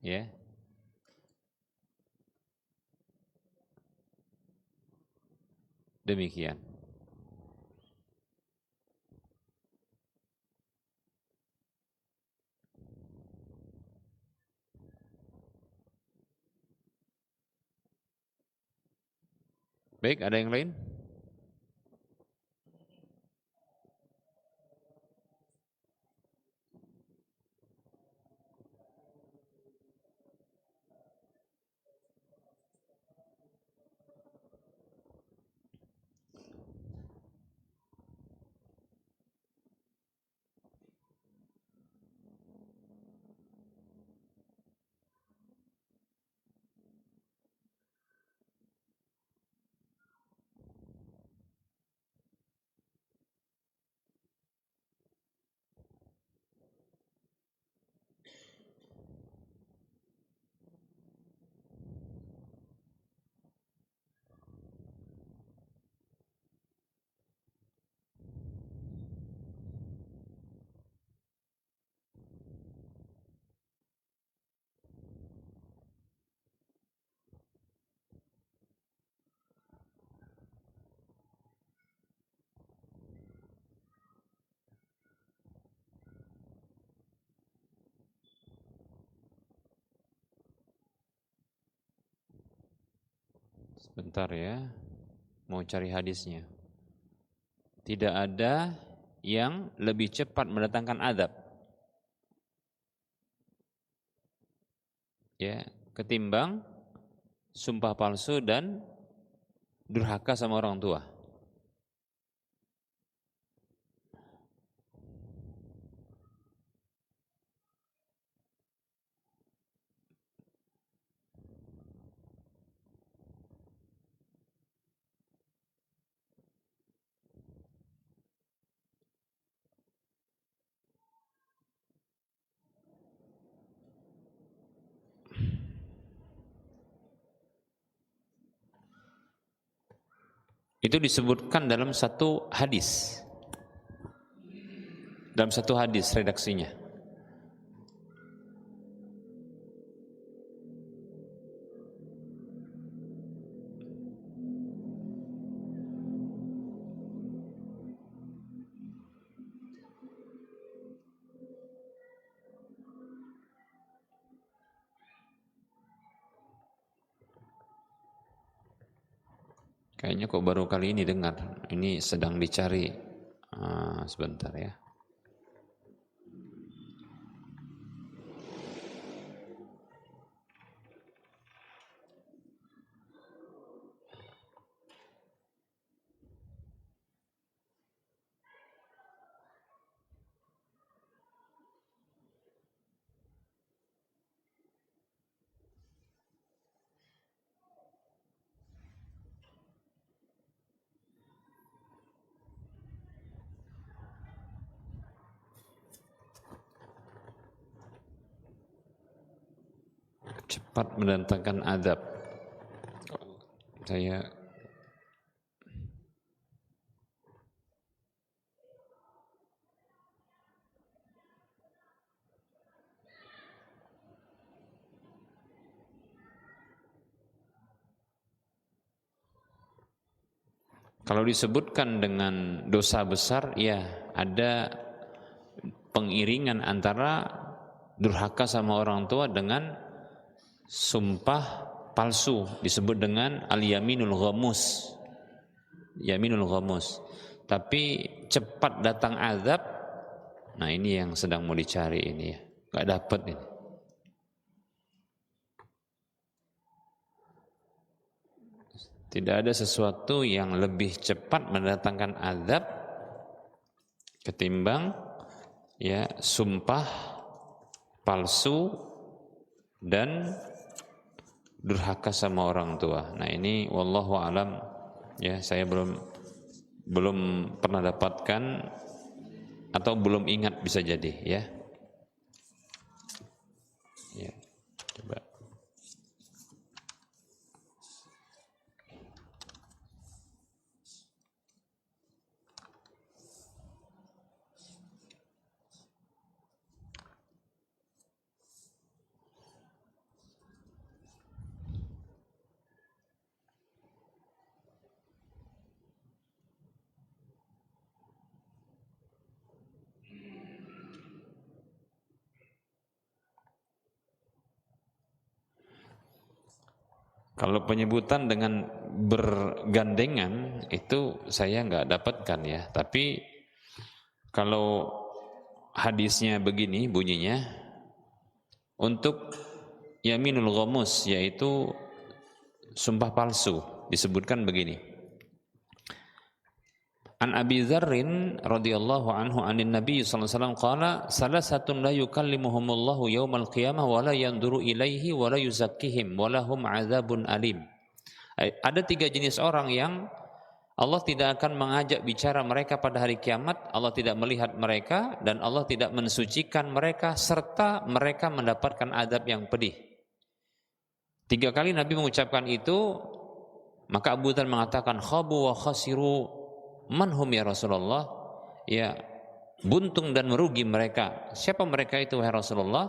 Ya. Demikian. Baik, ada yang lain? Sebentar ya, mau cari hadisnya. Tidak ada yang lebih cepat mendatangkan adab, ya, ketimbang sumpah palsu dan durhaka sama orang tua. Itu disebutkan dalam satu hadis. Dalam satu hadis redaksinya. Kayaknya kok baru kali ini dengar. Ini sedang dicari. Sebentar ya. Cepat mendatangkan azab. Saya kalau disebutkan dengan dosa besar, ya ada pengiringan antara durhaka sama orang tua dengan sumpah palsu, disebut dengan al-yaminul ghamus. Yaminul ghamus. Tapi cepat datang azab, nah ini yang sedang mau dicari ini ya. Enggak dapat ini. Tidak ada sesuatu yang lebih cepat mendatangkan azab ketimbang ya sumpah palsu dan durhaka sama orang tua. Nah ini wallahu alam ya, saya belum pernah dapatkan atau belum ingat, bisa jadi ya. Ya, coba. Kalau penyebutan dengan bergandengan itu saya nggak dapatkan ya. Tapi kalau hadisnya begini bunyinya, untuk yaminul ghamus yaitu sumpah palsu disebutkan begini. An Abi Dzarrin radhiyallahu anhu anin Nabi sallallahu alaihi wasallam qala salasatun la yukallimuhumullahu yaumal qiyamah wa la yanzuru ilaihi wa la yuzakkihim wa lahum adzabun alim. Ada 3 jenis orang yang Allah tidak akan mengajak bicara mereka pada hari kiamat, Allah tidak melihat mereka dan Allah tidak mensucikan mereka serta mereka mendapatkan azab yang pedih. 3 kali Nabi mengucapkan itu, maka Abu Dzar mengatakan khabu wa khasiru manhum ya Rasulullah, ya buntung dan merugi mereka. Siapa mereka itu wahai Rasulullah?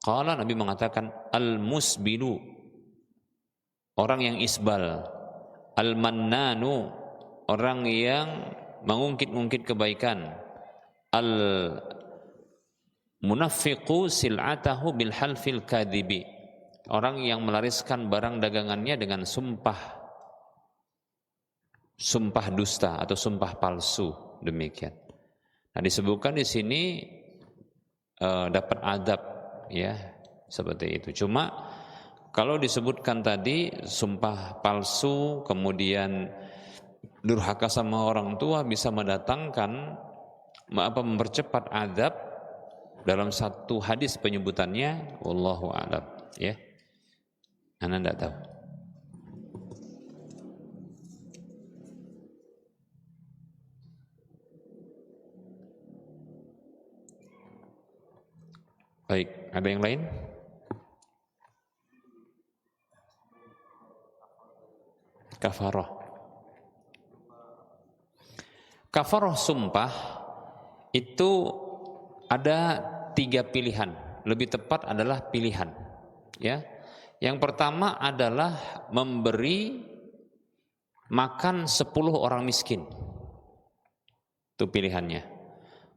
Qala, Nabi mengatakan al-musbilu, orang yang isbal, al-mannanu, orang yang mengungkit-ungkit kebaikan, al-munafiqu sil'atahu bil halfil kadhibi, orang yang melariskan barang dagangannya dengan sumpah dusta atau sumpah palsu, demikian. Nah, disebutkan di sini dapat adab ya, seperti itu. Cuma kalau disebutkan tadi sumpah palsu kemudian durhaka sama orang tua bisa mendatangkan mempercepat adab, dalam satu hadis penyebutannya wallahu a'lam ya. Anda tidak tahu. Baik, ada yang lain? Kafarah. Kafarah sumpah itu ada 3 pilihan. Lebih tepat adalah pilihan. Ya, yang pertama adalah memberi makan 10 orang miskin. Itu pilihannya.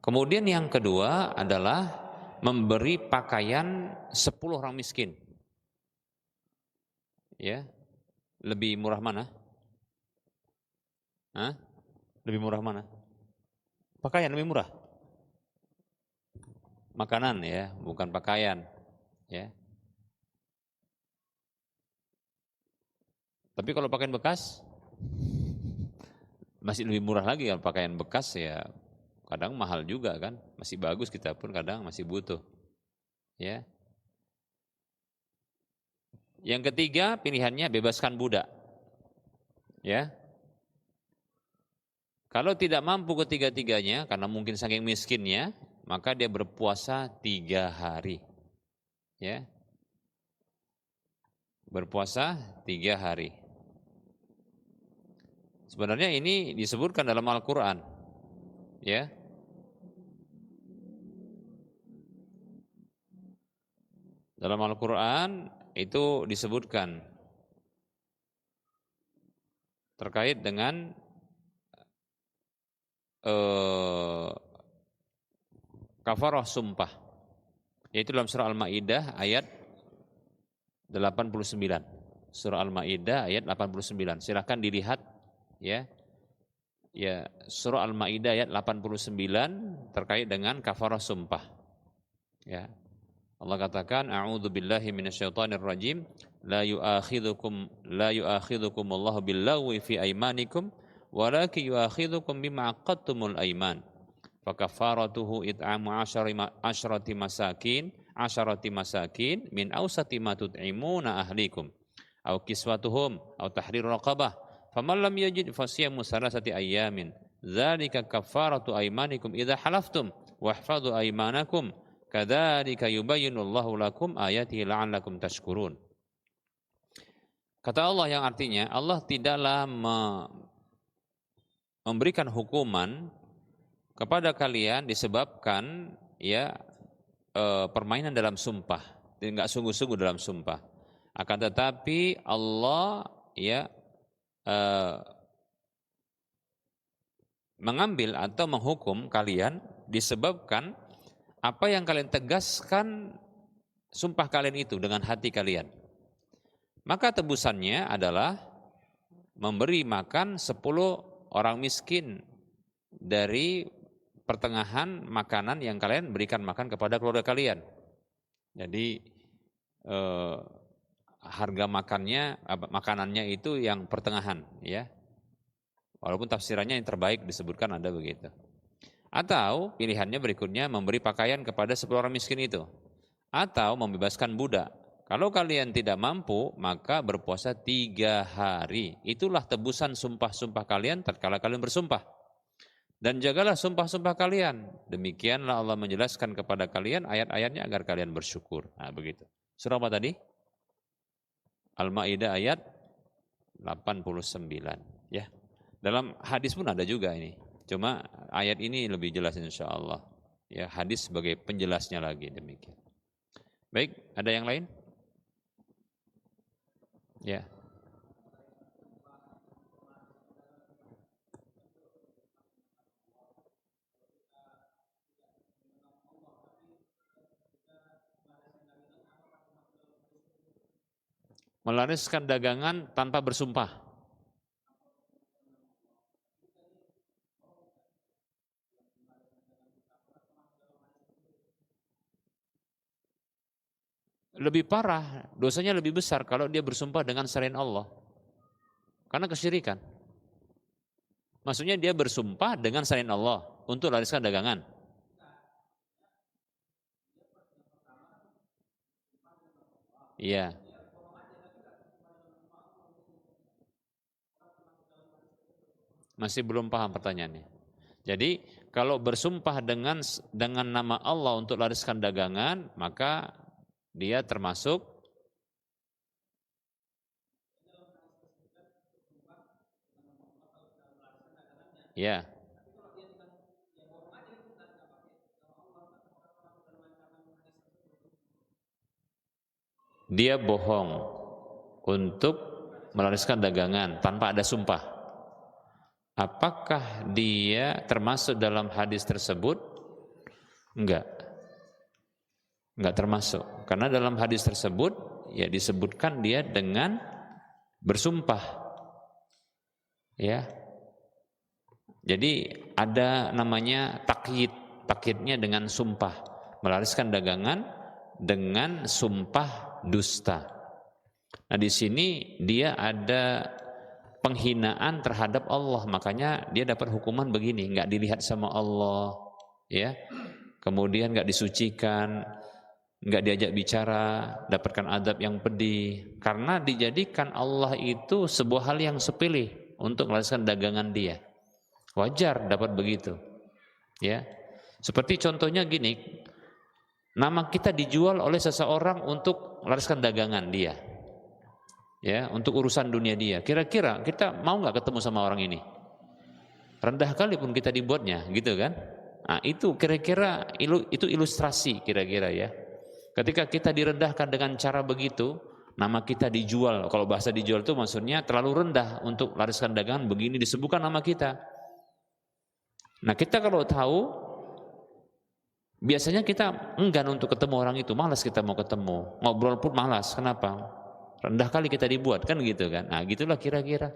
Kemudian yang kedua adalah memberi pakaian 10 orang miskin. Ya, lebih murah mana? Hah? Lebih murah mana? Pakaian lebih murah. Makanan ya, bukan pakaian. Ya. Tapi kalau pakaian bekas masih lebih murah lagi. Kalau pakaian bekas ya kadang mahal juga kan. Masih bagus, kita pun kadang masih butuh. Ya. Yang ketiga pilihannya bebaskan budak. Ya. Kalau tidak mampu ketiga-tiganya karena mungkin saking miskinnya, maka dia berpuasa 3 hari. Ya. Berpuasa 3 hari. Sebenarnya ini disebutkan dalam Al-Quran. Ya. Dalam Al-Quran itu disebutkan terkait dengan kafarah sumpah. Yaitu dalam surah Al-Maidah ayat 89. Surah Al-Maidah ayat 89. Silakan dilihat ya. Ya, surah Al-Maidah ayat 89 terkait dengan kafarah sumpah. Ya. Allah katakan a'udzu billahi minasyaitonir rajim la yu'akhidhukum Allahu billaghwi fi aymanikum walakin yu'akhidhukum bima aqadtumul aiman fakaffaratuhu it'amu asharati masakin min awsati ma tut'imuna ahlikum aw kiswatuhum aw tahriru raqabah faman lam yajid fasiyamu salasati ayyamin dzalika kaffaratu aymanikum idza halaftum wahfadhu aymanakum kadzalika yubayyinullahu lakum ayatihi la'allakum tashkurun. Kata Allah yang artinya Allah tidaklah memberikan hukuman kepada kalian disebabkan ya permainan dalam sumpah, enggak sungguh-sungguh dalam sumpah. Akan tetapi Allah ya mengambil atau menghukum kalian disebabkan apa yang kalian tegaskan sumpah kalian itu dengan hati kalian. Maka tebusannya adalah memberi makan 10 orang miskin dari pertengahan makanan yang kalian berikan makan kepada keluarga kalian. Jadi harga makanannya itu yang pertengahan ya. Walaupun tafsirannya yang terbaik disebutkan ada begitu. Atau pilihannya berikutnya memberi pakaian kepada 10 orang miskin itu. Atau membebaskan budak. Kalau kalian tidak mampu, maka berpuasa 3 hari. Itulah tebusan sumpah-sumpah kalian tatkala kalian bersumpah. Dan jagalah sumpah-sumpah kalian. Demikianlah Allah menjelaskan kepada kalian ayat-ayatnya agar kalian bersyukur. Nah begitu. Surah apa tadi? Al-Maidah ayat 89. Ya. Dalam hadis pun ada juga ini. Cuma ayat ini lebih jelas insya Allah. Ya, hadis sebagai penjelasnya lagi demikian. Baik, ada yang lain? Ya. Melariskan dagangan tanpa bersumpah. Lebih parah, dosanya lebih besar kalau dia bersumpah dengan selain Allah. Karena kesyirikan. Maksudnya dia bersumpah dengan selain Allah untuk lariskan dagangan. Iya. Masih belum paham pertanyaannya. Jadi kalau bersumpah dengan nama Allah untuk lariskan dagangan, maka dia termasuk ya. Dia bohong untuk melariskan dagangan tanpa ada sumpah. Apakah dia termasuk dalam hadis tersebut? Enggak. Enggak termasuk. Karena dalam hadis tersebut ya disebutkan dia dengan bersumpah. Ya. Jadi ada namanya takyid, takyidnya dengan sumpah, melariskan dagangan dengan sumpah dusta. Nah di sini dia ada penghinaan terhadap Allah, makanya dia dapat hukuman begini, nggak dilihat sama Allah, ya. Kemudian nggak disucikan, nggak diajak bicara, dapatkan adab yang pedih, karena dijadikan Allah itu sebuah hal yang sepele untuk melariskan dagangan dia. Wajar dapat begitu, ya. Seperti contohnya gini, nama kita dijual oleh seseorang untuk melariskan dagangan dia, ya, untuk urusan dunia dia. Kira-kira kita mau nggak ketemu sama orang ini? Rendah kali pun kita dibuatnya, gitu kan? Nah, itu kira-kira itu ilustrasi kira-kira ya. Ketika kita direndahkan dengan cara begitu, nama kita dijual. Kalau bahasa dijual itu maksudnya terlalu rendah untuk lariskan dagangan, begini disebutkan nama kita. Nah kita kalau tahu, biasanya kita enggan untuk ketemu orang itu, malas kita mau ketemu, ngobrol pun malas. Kenapa? Rendah kali kita dibuat, kan gitu kan? Nah gitulah kira-kira.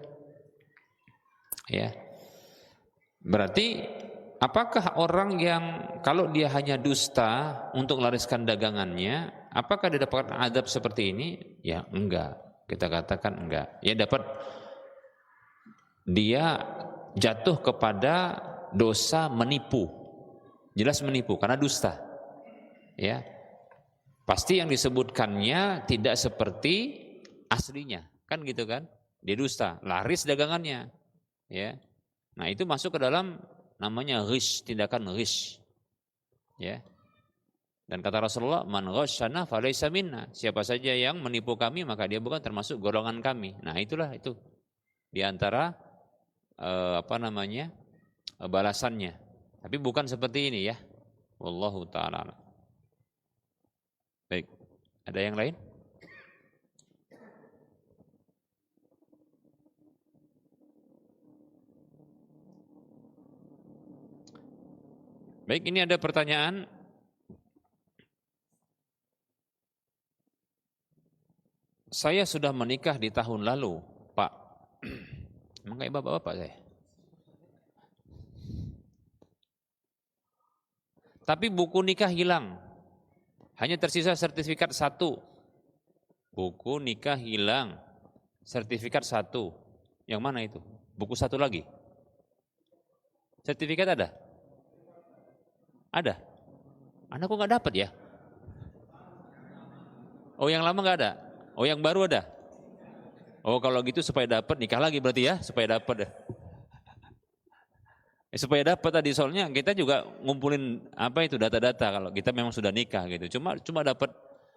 Ya, berarti apakah orang yang kalau dia hanya dusta untuk lariskan dagangannya, apakah dia dapat adab seperti ini? Ya enggak, kita katakan enggak. Ya dapat, dia jatuh kepada dosa menipu, jelas menipu karena dusta, ya. Pasti yang disebutkannya tidak seperti aslinya, kan gitu kan? Dia dusta, laris dagangannya, ya. Nah itu masuk ke dalam namanya ghish, tindakan ghish, ya. Dan kata Rasulullah, man ghasyana falaysa minna, siapa saja yang menipu kami maka dia bukan termasuk golongan kami. Nah itulah itu di antara balasannya. Tapi bukan seperti ini ya. Wallahu ta'ala. Baik, ada yang lain? Baik, ini ada pertanyaan. Saya sudah menikah di tahun lalu, Pak. Emang kayak bapak-bapak saya. Tapi buku nikah hilang. Hanya tersisa sertifikat 1. Buku nikah hilang. Sertifikat 1. Yang mana itu? Buku 1 lagi. Sertifikat ada? Ada. Anakku nggak dapat ya? Oh yang lama nggak ada? Oh yang baru ada? Oh kalau gitu supaya dapat nikah lagi berarti ya? Supaya dapat. Supaya dapat tadi, soalnya kita juga ngumpulin apa itu data-data kalau kita memang sudah nikah gitu. Cuma dapat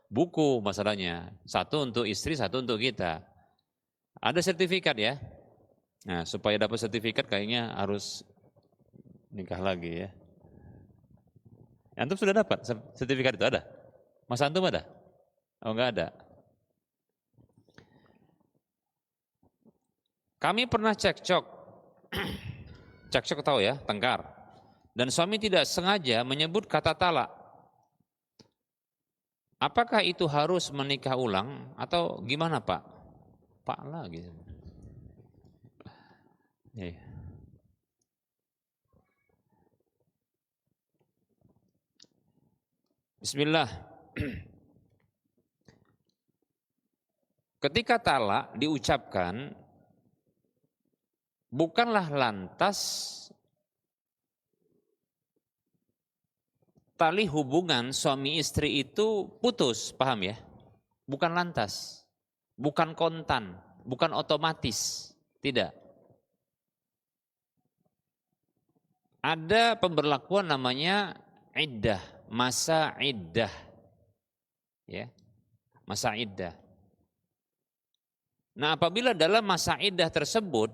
buku masalahnya. 1 untuk istri, 1 untuk kita. Ada sertifikat ya. Nah, supaya dapat sertifikat kayaknya harus nikah lagi ya. Antum sudah dapat sertifikat itu, ada? Mas antum ada? Oh enggak ada. Kami pernah cekcok. Cekcok tahu ya, tengkar. Dan suami tidak sengaja menyebut kata talak. Apakah itu harus menikah ulang atau gimana Pak? Pak lah gitu. Ya. Bismillah. Ketika talak diucapkan, bukanlah lantas tali hubungan suami istri itu putus, paham ya? Bukan lantas, bukan kontan, bukan otomatis, tidak. Ada pemberlakuan namanya iddah, masa iddah. Ya. Masa iddah. Nah, apabila dalam masa iddah tersebut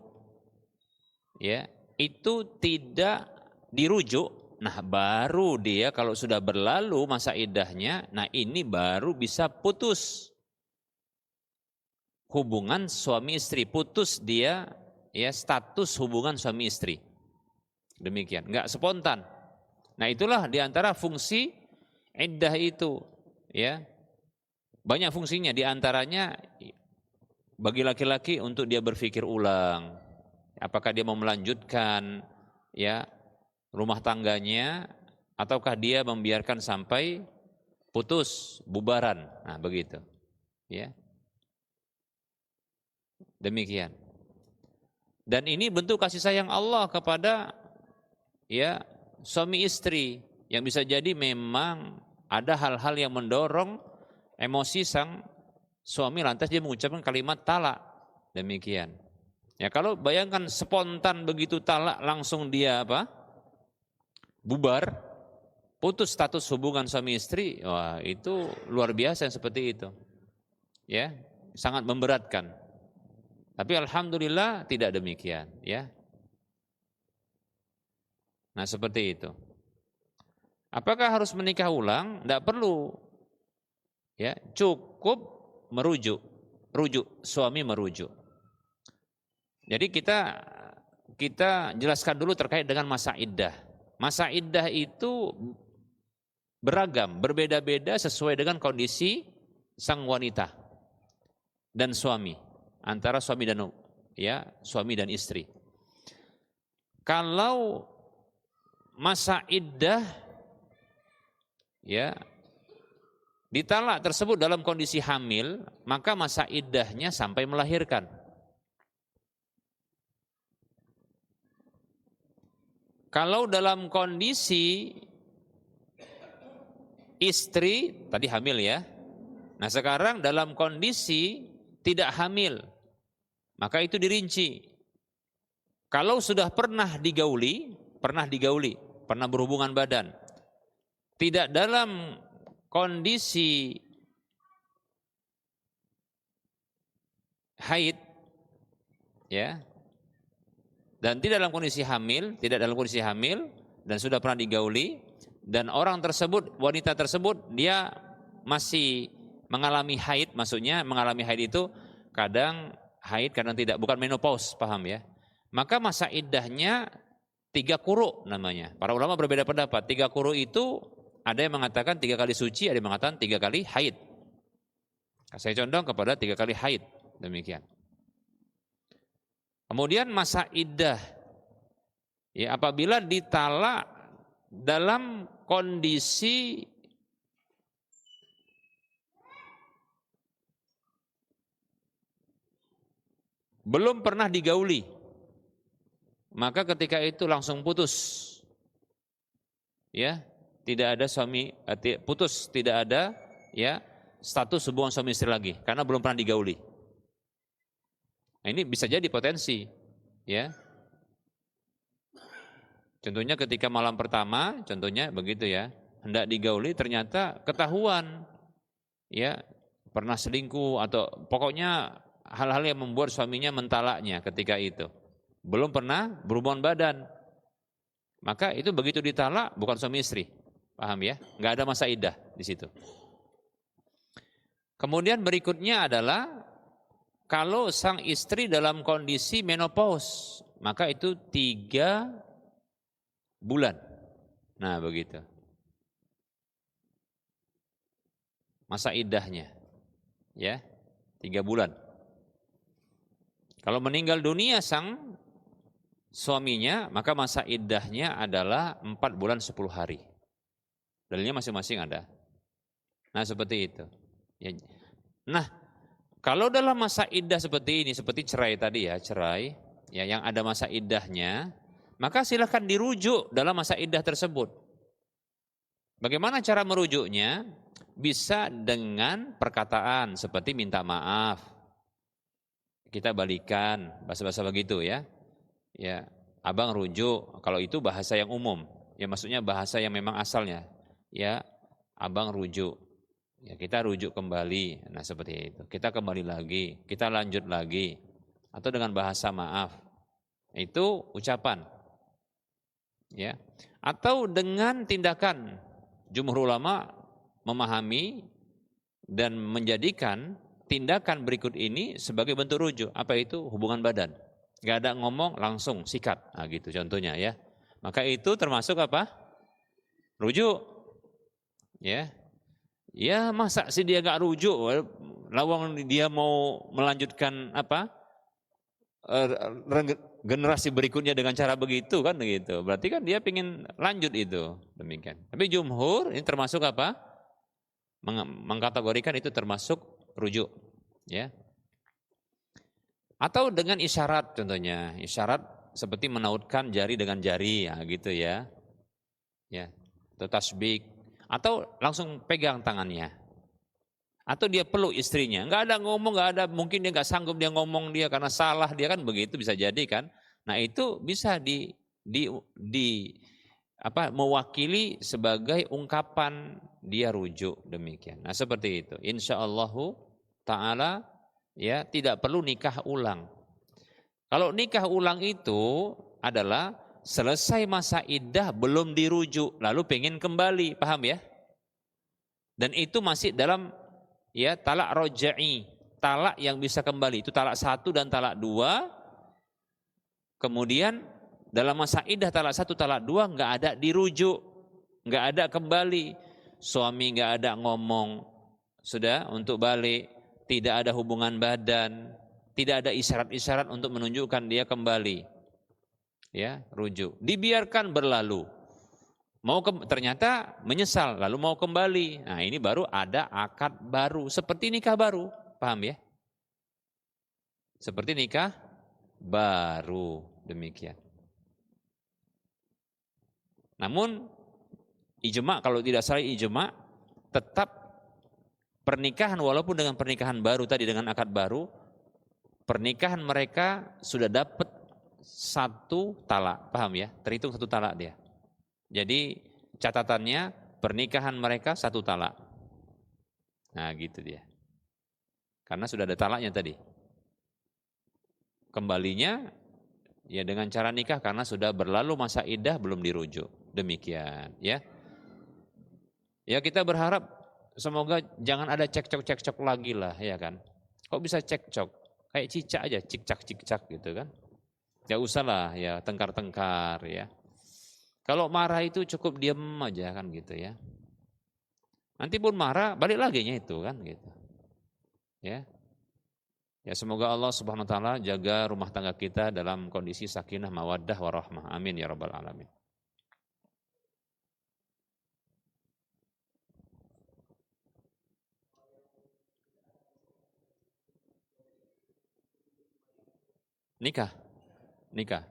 ya, itu tidak dirujuk, nah baru dia kalau sudah berlalu masa iddahnya, nah ini baru bisa putus hubungan suami istri, putus dia ya status hubungan suami istri. Demikian, enggak spontan. Nah, itulah diantara fungsi iddah itu ya. Banyak fungsinya, diantaranya bagi laki-laki untuk dia berpikir ulang. Apakah dia mau melanjutkan ya rumah tangganya, ataukah dia membiarkan sampai putus, bubaran. Nah, begitu. Ya. Demikian. Dan ini bentuk kasih sayang Allah kepada ya suami istri, yang bisa jadi memang ada hal-hal yang mendorong emosi sang suami, lantas dia mengucapkan kalimat talak. Demikian. Ya, kalau bayangkan spontan begitu talak langsung dia apa? Bubar, putus status hubungan suami istri. Wah, itu luar biasa yang seperti itu. Ya, sangat memberatkan. Tapi alhamdulillah tidak demikian, ya. Nah, seperti itu. Apakah harus menikah ulang? Tidak perlu. Ya, cukup merujuk. Suami merujuk. Jadi kita jelaskan dulu terkait dengan masa iddah. Masa iddah itu beragam, berbeda-beda sesuai dengan kondisi sang wanita dan suami, antara suami dan istri. Kalau masa iddah ya ditalak tersebut dalam kondisi hamil, maka masa iddahnya sampai melahirkan. Kalau dalam kondisi istri tadi hamil ya. Nah, sekarang dalam kondisi tidak hamil, maka itu dirinci. Kalau sudah pernah digauli, pernah berhubungan badan, tidak dalam kondisi haid, ya, dan tidak dalam kondisi hamil, dan sudah pernah digauli, dan wanita tersebut dia masih mengalami haid, maksudnya mengalami haid itu kadang haid, kadang tidak, bukan menopause, paham ya? Maka masa iddahnya 3 quru namanya. Para ulama berbeda pendapat. 3 quru itu ada yang mengatakan 3 kali suci, ada yang mengatakan 3 kali haid. Saya condong kepada 3 kali haid, demikian. Kemudian masa iddah, ya, apabila ditalak dalam kondisi belum pernah digauli, maka ketika itu langsung putus, ya, tidak ada putus, tidak ada ya status hubungan suami istri lagi karena belum pernah digauli. Nah, ini bisa jadi potensi, ya. Contohnya ketika malam pertama, contohnya begitu ya, hendak digauli ternyata ketahuan, ya, pernah selingkuh atau pokoknya hal-hal yang membuat suaminya mentalaknya ketika itu. Belum pernah berhubungan badan. Maka itu begitu ditalak bukan suami istri. Paham ya? Enggak ada masa iddah di situ. Kemudian berikutnya adalah kalau sang istri dalam kondisi menopause, maka itu 3 bulan. Nah, begitu. Masa iddahnya, ya, 3 bulan. Kalau meninggal dunia sang suaminya, maka masa iddahnya adalah 4 bulan 10 hari. Dalilnya masing-masing ada. Nah, seperti itu. Ya. Nah, kalau dalam masa iddah seperti ini, seperti cerai tadi ya, cerai, ya, yang ada masa iddahnya, maka silakan dirujuk dalam masa iddah tersebut. Bagaimana cara merujuknya? Bisa dengan perkataan seperti minta maaf, kita balikan, bahasa-bahasa begitu ya. Ya, abang rujuk, kalau itu bahasa yang umum, ya maksudnya bahasa yang memang asalnya, ya, abang rujuk. Ya, kita rujuk kembali, nah seperti itu. Kita kembali lagi, kita lanjut lagi, atau dengan bahasa maaf. Itu ucapan, ya. Atau dengan tindakan. Jumhur ulama memahami dan menjadikan tindakan berikut ini sebagai bentuk rujuk. Apa itu? Hubungan badan. Gak ada ngomong, langsung sikat. Nah gitu contohnya ya. Maka itu termasuk apa? Rujuk. Ya. Ya, masa sih dia gak rujuk, lawang dia mau melanjutkan apa? generasi berikutnya dengan cara begitu kan begitu. Berarti kan dia ingin lanjut itu, demikian. Tapi jumhur ini termasuk apa? Mengkategorikan itu termasuk rujuk, ya. Atau dengan isyarat contohnya, isyarat seperti menautkan jari dengan jari ya gitu ya. Ya, atau tasbih atau langsung pegang tangannya. Atau dia peluk istrinya, nggak ada ngomong, nggak ada, mungkin dia nggak sanggup dia ngomong dia karena salah dia kan begitu bisa jadi kan. Nah itu bisa di apa mewakili sebagai ungkapan dia rujuk demikian. Nah seperti itu. Insyaallah taala ya tidak perlu nikah ulang. Kalau nikah ulang itu adalah selesai masa iddah belum dirujuk lalu pengen kembali, paham ya? Dan itu masih dalam ya talak roja'i, talak yang bisa kembali itu talak 1 dan talak 2. Kemudian dalam masa iddah talak 1 talak 2 nggak ada dirujuk, nggak ada kembali, suami nggak ada ngomong sudah untuk balik, tidak ada hubungan badan, tidak ada isyarat-isyarat untuk menunjukkan dia kembali, ya rujuk, dibiarkan berlalu. Ternyata menyesal lalu mau kembali. Nah ini baru ada akad baru seperti nikah baru, paham ya? Seperti nikah baru demikian. Namun ijma kalau tidak salah ijma tetap pernikahan walaupun dengan pernikahan baru tadi dengan akad baru, pernikahan mereka sudah dapat 1 talak, paham ya? Terhitung 1 talak dia. Jadi catatannya pernikahan mereka 1 talak. Nah gitu dia. Karena sudah ada talaknya tadi. Kembalinya ya dengan cara nikah karena sudah berlalu masa iddah belum dirujuk. Demikian ya. Ya kita berharap semoga jangan ada cekcok-cekcok lagi lah ya kan. Kok bisa cekcok? Kayak cicak aja, cicak-cicak gitu kan. Ya usahlah ya tengkar-tengkar ya. Kalau marah itu cukup diem aja kan gitu ya. Nanti pun marah balik lagi nya itu kan gitu. Ya. Ya semoga Allah Subhanahu wa taala jaga rumah tangga kita dalam kondisi sakinah mawaddah warahmah. Amin ya rabbal alamin. Nikah. Nikah.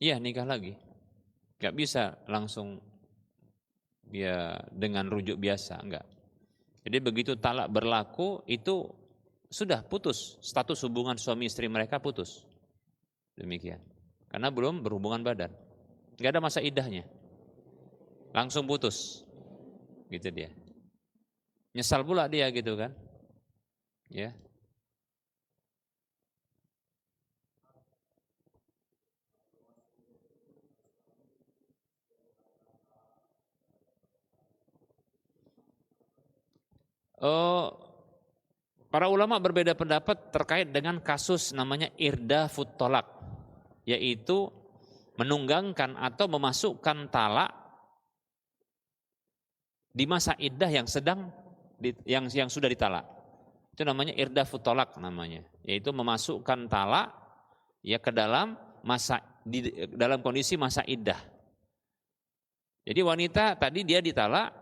Iya nikah lagi. Gak bisa langsung dia dengan rujuk biasa, enggak. Jadi begitu talak berlaku itu sudah putus, status hubungan suami istri mereka putus. Demikian. Karena belum berhubungan badan. Enggak ada masa iddahnya. Langsung putus. Gitu dia. Nyesal pula dia gitu kan. Ya. Oh, para ulama berbeda pendapat terkait dengan kasus namanya irdafut tolak, yaitu menunggangkan atau memasukkan talak di masa iddah yang sedang yang sudah ditalak. Itu namanya irdafut tolak namanya, yaitu memasukkan talak ya ke dalam dalam kondisi masa iddah. Jadi wanita tadi dia ditalak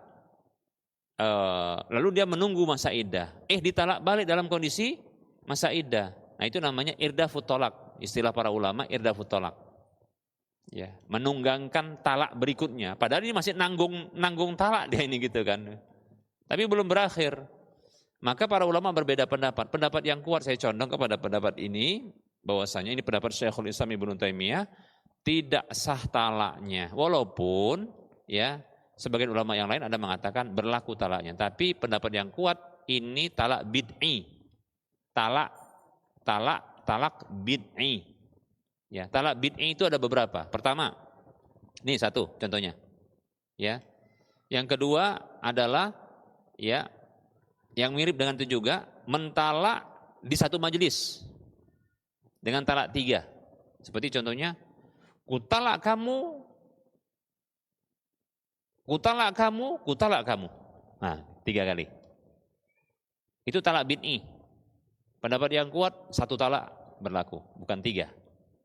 lalu dia menunggu masa iddah. Ditalak balik dalam kondisi masa iddah. Nah itu namanya irdafut tolak. Istilah para ulama irdafut tolak. Ya, menunggangkan talak berikutnya. Padahal ini masih nanggung talak dia ini gitu kan. Tapi belum berakhir. Maka para ulama berbeda pendapat. Pendapat yang kuat saya condong kepada pendapat ini, bahwasanya ini pendapat Syekhul Islam Ibnu Taimiyah, tidak sah talaknya. Walaupun ya sebagian ulama yang lain ada mengatakan berlaku talaknya. Tapi pendapat yang kuat ini talak bid'i. Talak bid'i. Ya, talak bid'i itu ada beberapa. Pertama, ini satu contohnya. Ya. Yang kedua adalah ya yang mirip dengan itu juga mentalak di satu majelis dengan talak 3. Seperti contohnya, kutalak kamu Kutalak kamu, kutalak kamu. Nah, 3 kali. Itu talak bid'i. Pendapat yang kuat 1 talak berlaku, bukan 3.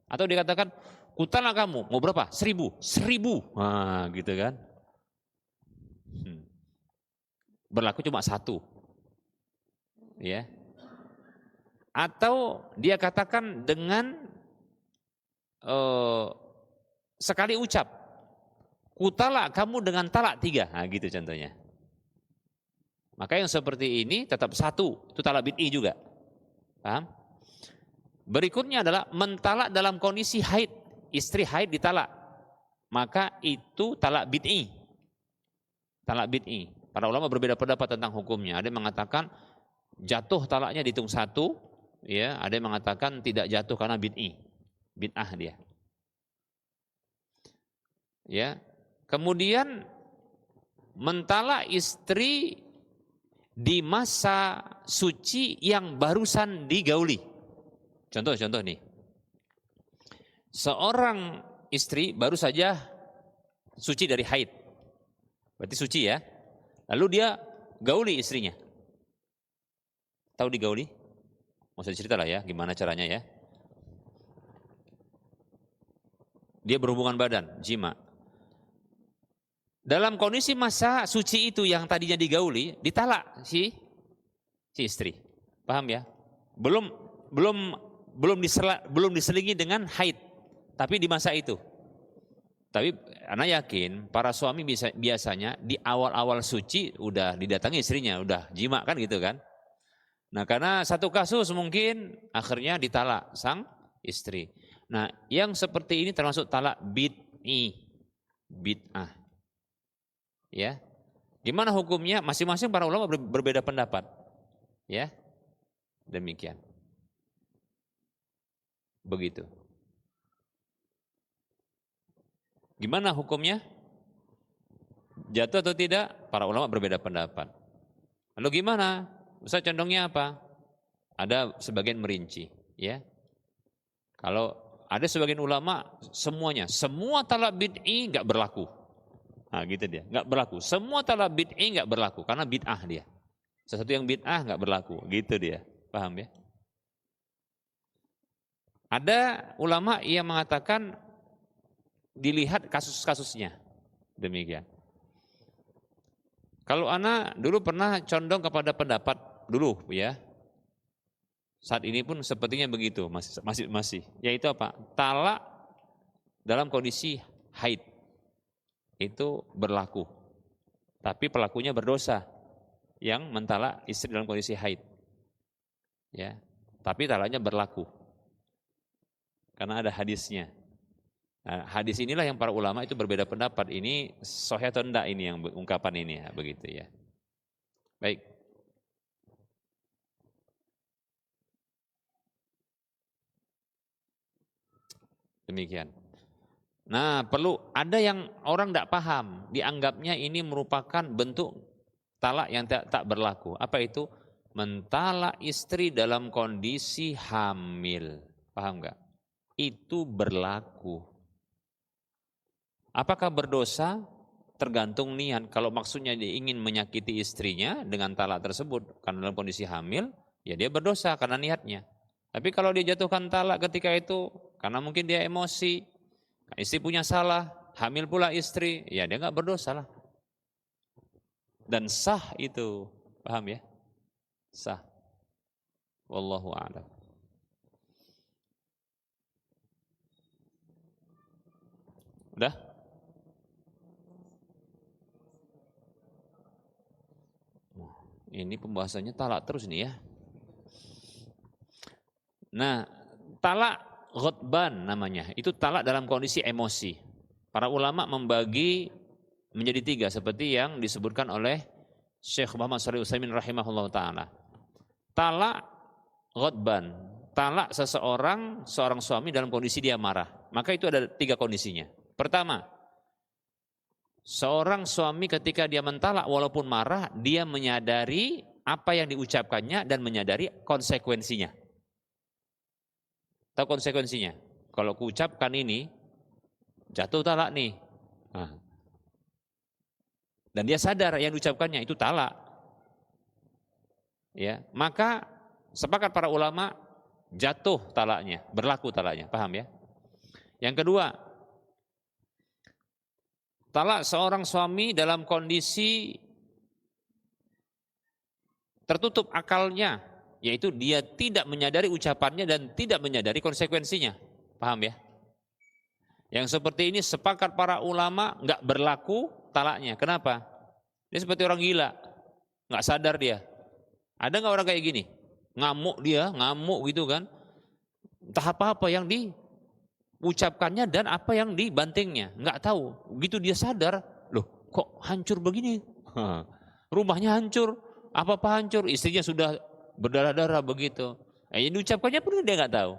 Atau dikatakan kutalak kamu, mau berapa? 1000. 1000. Nah, gitu kan. Berlaku cuma 1. Ya. Atau dia katakan dengan sekali ucap, kutalak kamu dengan talak 3. Nah, gitu contohnya. Maka yang seperti ini tetap 1, itu talak bid'i juga. Paham? Berikutnya adalah mentalak dalam kondisi haid, istri haid ditalak. Maka itu talak bid'i. Talak bid'i. Para ulama berbeda pendapat tentang hukumnya. Ada yang mengatakan jatuh talaknya dihitung 1, ya, ada yang mengatakan tidak jatuh karena bid'i. Bid'ah dia. Ya. Kemudian mentalak istri di masa suci yang barusan digauli. Contoh nih. Seorang istri baru saja suci dari haid. Berarti suci ya. Lalu dia gauli istrinya. Tahu digauli? Mau saya cerita lah ya, gimana caranya ya. Dia berhubungan badan, jima. Dalam kondisi masa suci itu yang tadinya digauli, ditalak si istri. Paham ya? Belum diselingi dengan haid, tapi di masa itu. Tapi anak yakin para suami biasanya di awal-awal suci udah didatangi istrinya, udah jima kan gitu kan. Nah karena satu kasus mungkin akhirnya ditalak sang istri. Nah yang seperti ini termasuk talak bid'i, bid'ah. Ya, gimana hukumnya? Masing-masing para ulama berbeda pendapat. Ya, demikian. Begitu. Gimana hukumnya? Jatuh atau tidak? Para ulama berbeda pendapat. Lalu gimana? Ustaz condongnya apa? Ada sebagian merinci. Ya, kalau ada sebagian ulama semuanya, semua talak bid'i nggak berlaku. Nah gitu dia, nggak berlaku. Semua talak bid'i nggak berlaku karena bid'ah dia. Sesuatu yang bid'ah nggak berlaku, gitu dia. Paham ya? Ada ulama yang mengatakan dilihat kasus-kasusnya. Demikian. Kalau ana dulu pernah condong kepada pendapat dulu ya. Saat ini pun sepertinya begitu, masih. Yaitu apa? Talak dalam kondisi haid itu berlaku. Tapi pelakunya berdosa yang mentalak istri dalam kondisi haid. Ya. Tapi talaknya berlaku. Karena ada hadisnya. Nah, hadis inilah yang para ulama itu berbeda pendapat. Ini sahih atau enggak ini yang ungkapan ini ya, begitu ya. Baik. Demikian. Nah, perlu ada yang orang tidak paham, dianggapnya ini merupakan bentuk talak yang tak berlaku. Apa itu? Mentalak istri dalam kondisi hamil. Paham enggak? Itu berlaku. Apakah berdosa? Tergantung niat. Kalau maksudnya dia ingin menyakiti istrinya dengan talak tersebut karena dalam kondisi hamil, ya dia berdosa karena niatnya. Tapi kalau dia jatuhkan talak ketika itu karena mungkin dia emosi, istri punya salah, hamil pula istri, ya dia nggak berdosa lah. Dan sah itu, paham ya? Sah. Wallahu a'lam. Udah? Ini pembahasannya talak terus nih ya. Nah, talak ghadban namanya. Itu talak dalam kondisi emosi. Para ulama membagi menjadi 3 seperti yang disebutkan oleh Syekh Muhammad Shalih Utsaimin rahimahullah ta'ala. Talak ghadban, talak seorang suami dalam kondisi dia marah. Maka itu ada 3 kondisinya. Pertama, seorang suami ketika dia mentalak walaupun marah, dia menyadari apa yang diucapkannya dan menyadari konsekuensinya. Tahu konsekuensinya? Kalau kuucapkan ini, jatuh talak nih. Nah, dan dia sadar yang diucapkannya itu talak, ya, maka sepakat para ulama jatuh talaknya, berlaku talaknya, paham ya? Yang kedua, talak seorang suami dalam kondisi tertutup akalnya, yaitu dia tidak menyadari ucapannya dan tidak menyadari konsekuensinya, paham ya? Yang seperti ini sepakat para ulama nggak berlaku talaknya. Kenapa? Dia seperti orang gila, nggak sadar dia. Ada nggak orang kayak gini? Ngamuk dia, ngamuk gitu kan? Entah apa-apa yang diucapkannya dan apa yang dibantingnya, nggak tahu. Begitu dia sadar, loh kok hancur begini? Rumahnya hancur, apa-apa hancur, istrinya sudah berdarah-darah begitu. Yang diucapkannya pun dia nggak tahu.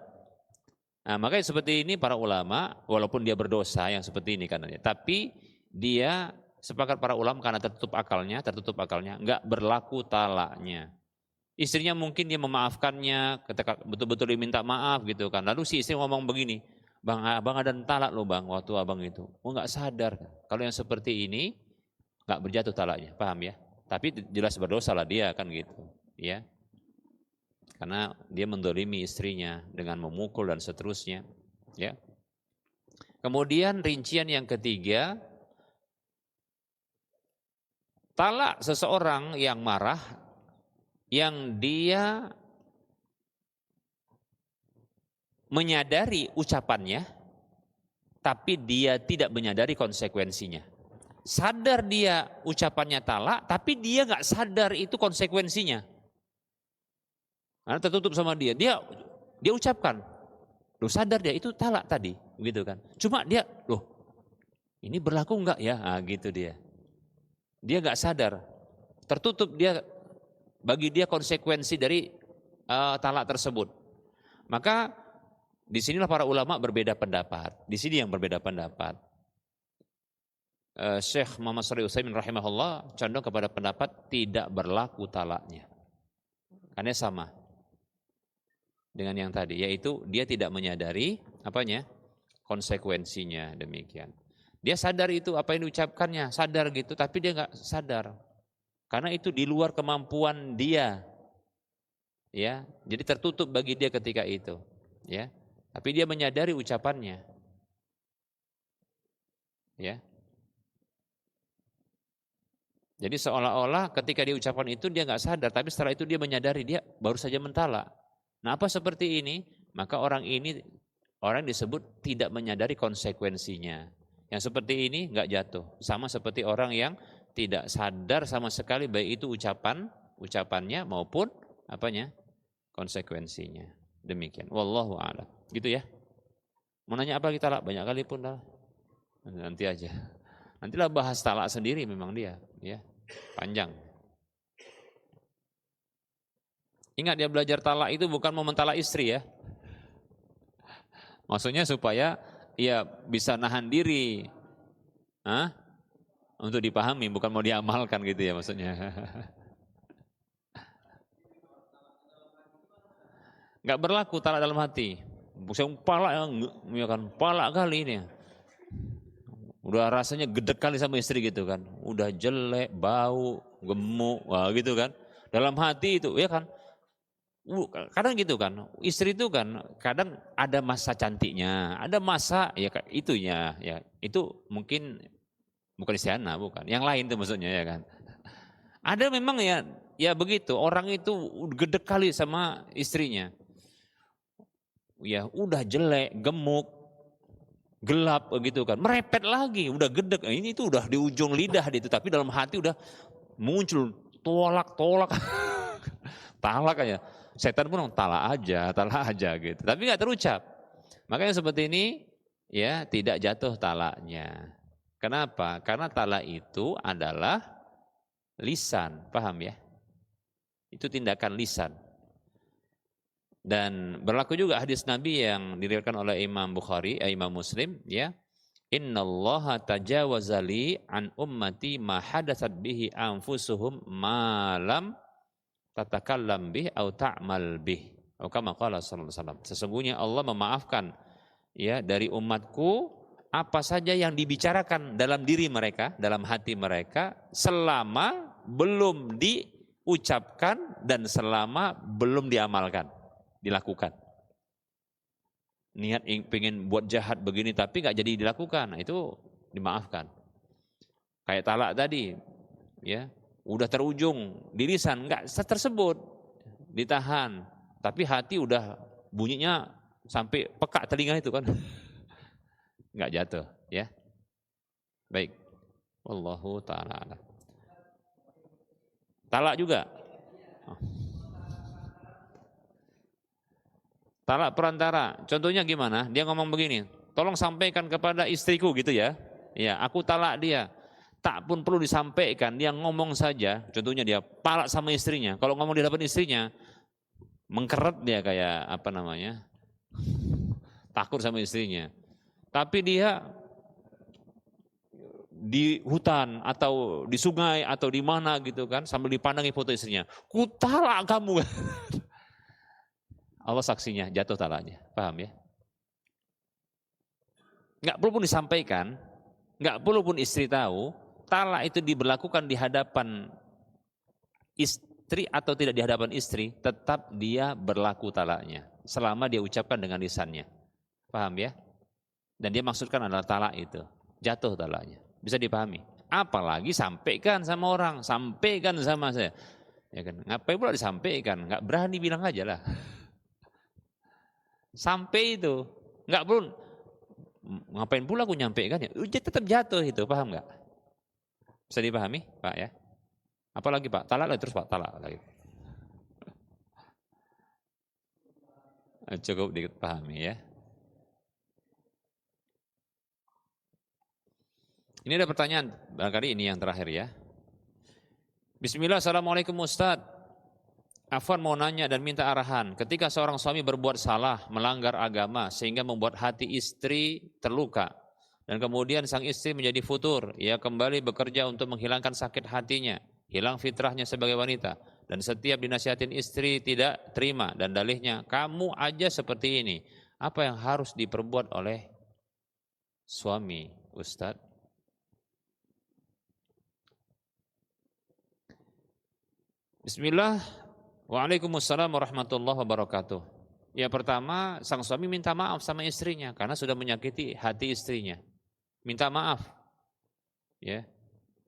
Nah, makanya seperti ini para ulama, walaupun dia berdosa yang seperti ini katanya, tapi dia sepakat para ulama karena tertutup akalnya, nggak berlaku talaknya. Istrinya mungkin dia memaafkannya, ketika betul-betul diminta maaf gitu kan. Lalu si istri ngomong begini, bang abang ada talak loh bang waktu abang itu. Oh nggak sadar. Kalau yang seperti ini nggak berjatuh talaknya, paham ya? Tapi jelas berdosa lah dia kan gitu, ya. Karena dia mendolimi istrinya dengan memukul dan seterusnya, ya. Kemudian rincian yang ketiga, talak seseorang yang marah, yang dia menyadari ucapannya, tapi dia tidak menyadari konsekuensinya. Sadar dia ucapannya talak, tapi dia nggak sadar itu konsekuensinya. Karena tertutup sama dia ucapkan, loh sadar dia itu talak tadi, gitu kan. Cuma dia, loh ini berlaku nggak ya? Nah, gitu dia nggak sadar, tertutup dia. Bagi dia konsekuensi dari talak tersebut. Maka disinilah para ulama berbeda pendapat. Di sini yang berbeda pendapat. Syekh Muhammad Shalih Utsaimin rahimahullah condong kepada pendapat tidak berlaku talaknya. Karena sama dengan yang tadi, yaitu dia tidak menyadari apanya? Konsekuensinya, demikian. Dia sadar itu apa yang diucapkannya, sadar gitu, tapi dia nggak sadar. Karena itu di luar kemampuan dia, ya. Jadi tertutup bagi dia ketika itu, ya. Tapi dia menyadari ucapannya, ya. Jadi seolah-olah ketika dia ucapkan itu dia nggak sadar, tapi setelah itu dia menyadari, dia baru saja mentalak. Nah, apa seperti ini? Maka orang disebut tidak menyadari konsekuensinya. Yang seperti ini nggak jatuh, sama seperti orang yang tidak sadar sama sekali baik itu ucapannya maupun apanya? Konsekuensinya. Demikian. Wallahu a'lam. Gitu ya. Mau nanya apa kita lah? Banyak kali pun lah. Nanti aja. Nantilah bahas talak sendiri memang dia, ya. Panjang. Ingat dia belajar talak itu bukan mau mentalak istri ya. Maksudnya supaya ia bisa nahan diri. Untuk dipahami, bukan mau diamalkan gitu ya maksudnya. Nggak berlaku talak dalam hati. Bukan palak kali ini. Udah rasanya gedek kali sama istri gitu kan. Udah jelek, bau, gemuk, wah gitu kan. Dalam hati itu, ya kan. Kadang gitu kan. Istri itu kan kadang ada masa cantiknya, ada masa ya itunya, ya. Itu mungkin bukan istiana, bukan. Yang lain itu maksudnya ya kan. Ada memang ya begitu. Orang itu gede kali sama istrinya. Ya udah jelek, gemuk, gelap begitu kan. Merepet lagi, udah gede. Ini itu udah di ujung lidah itu, tapi dalam hati udah muncul tolak. Talak aja. Setan pun talak aja gitu. Tapi nggak terucap. Makanya seperti ini ya tidak jatuh talaknya. Kenapa? Karena talak itu adalah lisan, paham ya? Itu tindakan lisan. Dan berlaku juga hadis Nabi yang diriwayatkan oleh Imam Bukhari, Imam Muslim, ya. Innallaha tajawaza li an ummati ma hadatsat bihi anfusuhum ma lam tatakallam bih au ta'mal bih. Atau kama qala sallallahu alaihi wasallam. Sesungguhnya Allah memaafkan ya dari umatku apa saja yang dibicarakan dalam diri mereka, dalam hati mereka, selama belum diucapkan dan selama belum diamalkan, dilakukan. Niat pengen buat jahat begini tapi nggak jadi dilakukan, nah itu dimaafkan. Kayak talak tadi, ya udah terujung di lisan, nggak tersebut, ditahan, tapi hati udah bunyinya sampai peka telinga itu kan, nggak jatuh, ya. Baik, wallahu ta'ala. Talak juga. Talak perantara, contohnya gimana? Dia ngomong begini, tolong sampaikan kepada istriku gitu ya. Ya, aku talak dia. Tak pun perlu disampaikan, dia ngomong saja. Contohnya dia talak sama istrinya. Kalau ngomong di depan istrinya, mengkeret dia kayak apa namanya? Takut sama istrinya. Tapi dia di hutan atau di sungai atau di mana gitu kan, sambil dipandangi foto istrinya. Ku talak kamu. Allah saksinya, jatuh talaknya. Paham ya? Enggak perlu pun disampaikan, enggak perlu pun istri tahu, talak itu diberlakukan di hadapan istri atau tidak di hadapan istri, tetap dia berlaku talaknya. Selama dia ucapkan dengan lisannya. Paham ya? Dan dia maksudkan adalah talak itu. Jatuh talaknya. Bisa dipahami. Apalagi sampaikan sama orang, sampaikan sama saya. Ya kan? Ngapain pula disampaikan? Enggak berani bilang aja lah. Sampai itu, nggak perlu, ngapain pula aku nyampaikan ya, tetap jatuh itu, paham nggak? Bisa dipahami, Pak ya? Apalagi Pak, talak lagi terus Pak, talak lagi. Cukup dipahami ya. Ini ada pertanyaan, barangkali ini yang terakhir ya. Bismillah, Assalamualaikum Ustadz. Afwan mau nanya dan minta arahan. Ketika seorang suami berbuat salah, melanggar agama sehingga membuat hati istri terluka dan kemudian sang istri menjadi futur, ia kembali bekerja untuk menghilangkan sakit hatinya, hilang fitrahnya sebagai wanita, dan setiap dinasihatin istri tidak terima dan dalihnya, kamu aja seperti ini. Apa yang harus diperbuat oleh suami, Ustadz? Bismillah. Waalaikumsalam warahmatullahi wabarakatuh. Ya pertama, sang suami minta maaf sama istrinya karena sudah menyakiti hati istrinya. Minta maaf. Ya.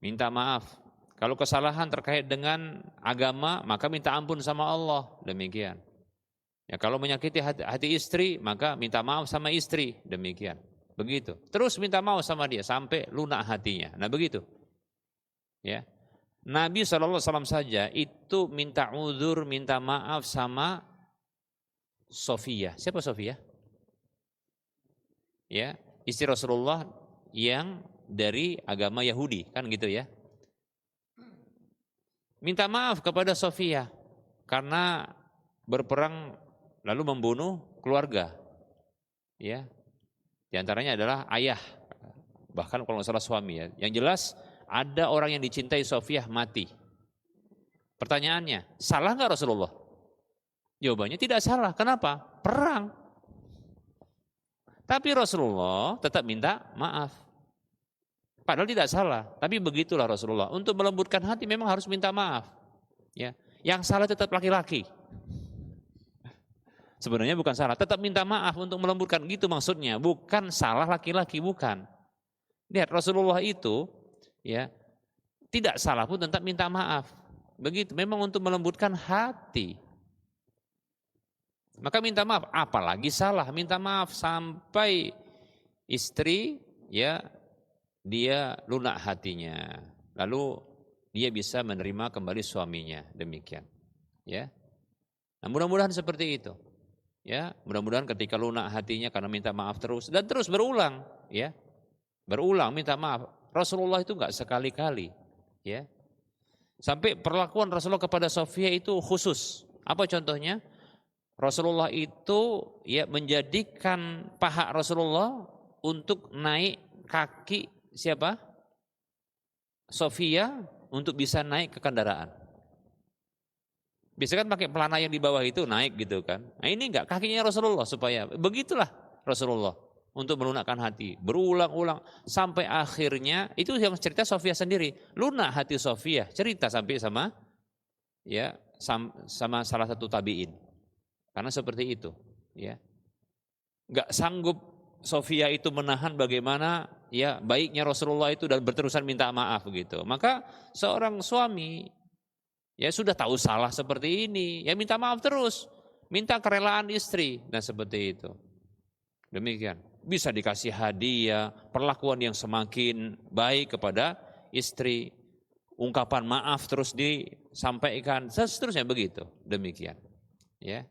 Minta maaf. Kalau kesalahan terkait dengan agama, maka minta ampun sama Allah. Demikian. Ya, kalau menyakiti hati istri, maka minta maaf sama istri. Demikian. Begitu. Terus minta maaf sama dia sampai lunak hatinya. Nah, begitu. Ya. Nabi SAW saja itu minta uzur, minta maaf sama Sofia. Siapa Sofia? Ya, istri Rasulullah yang dari agama Yahudi, kan gitu ya. Minta maaf kepada Sofia karena berperang lalu membunuh keluarga. Ya. Di antaranya adalah ayah, bahkan kalau nggak salah suami ya. Yang jelas ada orang yang dicintai Sofiyah mati. Pertanyaannya, salah nggak Rasulullah? Jawabannya tidak salah. Kenapa? Perang. Tapi Rasulullah tetap minta maaf. Padahal tidak salah. Tapi begitulah Rasulullah. Untuk melembutkan hati memang harus minta maaf. Ya, yang salah tetap laki-laki. Sebenarnya bukan salah. Tetap minta maaf untuk melembutkan. Gitu maksudnya. Bukan salah laki-laki, bukan. Lihat Rasulullah itu ya, tidak salah pun tetap minta maaf. Begitu, memang untuk melembutkan hati. Maka minta maaf, apalagi salah, minta maaf sampai istri ya dia lunak hatinya. Lalu dia bisa menerima kembali suaminya, demikian. Ya. Nah, mudah-mudahan seperti itu. Ya, mudah-mudahan ketika lunak hatinya karena minta maaf terus dan terus berulang, ya. Berulang minta maaf. Rasulullah itu enggak sekali-kali, ya. Sampai perlakuan Rasulullah kepada Sofia itu khusus. Apa contohnya? Rasulullah itu ya menjadikan paha Rasulullah untuk naik kaki siapa? Sofia untuk bisa naik ke kendaraan. Biasanya kan pakai pelana yang di bawah itu naik gitu kan. Nah ini enggak, kakinya Rasulullah supaya begitulah Rasulullah. untuk melunakkan hati. Berulang-ulang sampai akhirnya itu yang cerita Sofia sendiri. Lunak hati Sofia, cerita sampai sama ya sama salah satu tabi'in. Karena seperti itu, ya. Enggak sanggup Sofia itu menahan bagaimana ya baiknya Rasulullah itu dan berterusan minta maaf gitu. Maka seorang suami ya sudah tahu salah seperti ini, ya minta maaf terus, minta kerelaan istri dan seperti itu. Demikian. Bisa dikasih hadiah, perlakuan yang semakin baik kepada istri, ungkapan maaf terus disampaikan, seterusnya begitu. Demikian. Ya.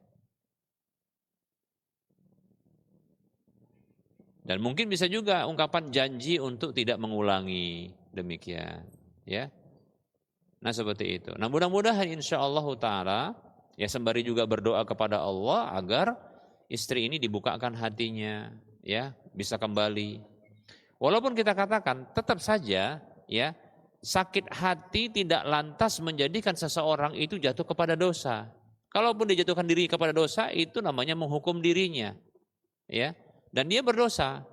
Dan mungkin bisa juga ungkapan janji untuk tidak mengulangi. Demikian. Ya. Nah seperti itu. Nah mudah-mudahan insyaAllah ta'ala ya sembari juga berdoa kepada Allah agar istri ini dibukakan hatinya, ya bisa kembali. Walaupun kita katakan tetap saja ya sakit hati tidak lantas menjadikan seseorang itu jatuh kepada dosa. Kalaupun dijatuhkan diri kepada dosa itu namanya menghukum dirinya, ya dan dia berdosa.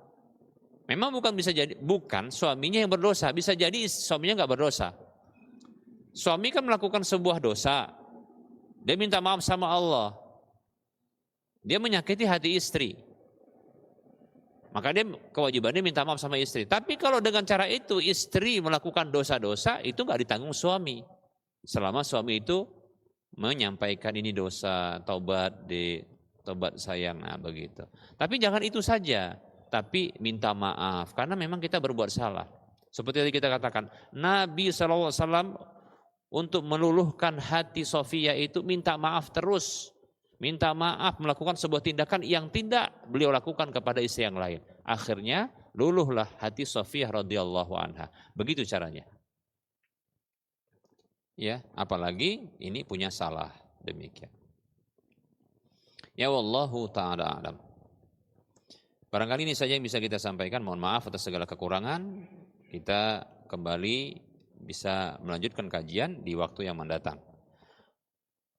Memang bukan suaminya yang berdosa, bisa jadi suaminya nggak berdosa. Suami kan melakukan sebuah dosa, dia minta maaf sama Allah. Dia menyakiti hati istri. Maka dia kewajibannya minta maaf sama istri. Tapi kalau dengan cara itu istri melakukan dosa-dosa itu nggak ditanggung suami. Selama suami itu menyampaikan ini dosa, tobat sayang, nah begitu. Tapi jangan itu saja, tapi minta maaf karena memang kita berbuat salah. Seperti yang kita katakan, Nabi SAW untuk meluluhkan hati Sofia itu minta maaf terus. Minta maaf melakukan sebuah tindakan yang tidak beliau lakukan kepada istri yang lain. Akhirnya luluhlah hati Sofiyah radhiyallahu anha. Begitu caranya. Ya, apalagi ini punya salah demikian. Ya wallahu taala alam. Barangkali ini saja yang bisa kita sampaikan. Mohon maaf atas segala kekurangan. Kita kembali bisa melanjutkan kajian di waktu yang mendatang.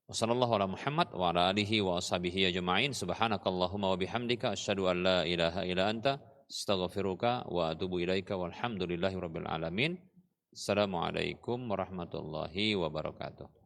Wassallallahu ala Muhammad wa ala alihi wa ashabihi ajma'in. Subhanakallahumma wa bihamdika asyhadu an la ilaha illa anta astaghfiruka wa atubu ilaika walhamdulillahi rabbil alamin. Assalamualaikum warahmatullahi wabarakatuh.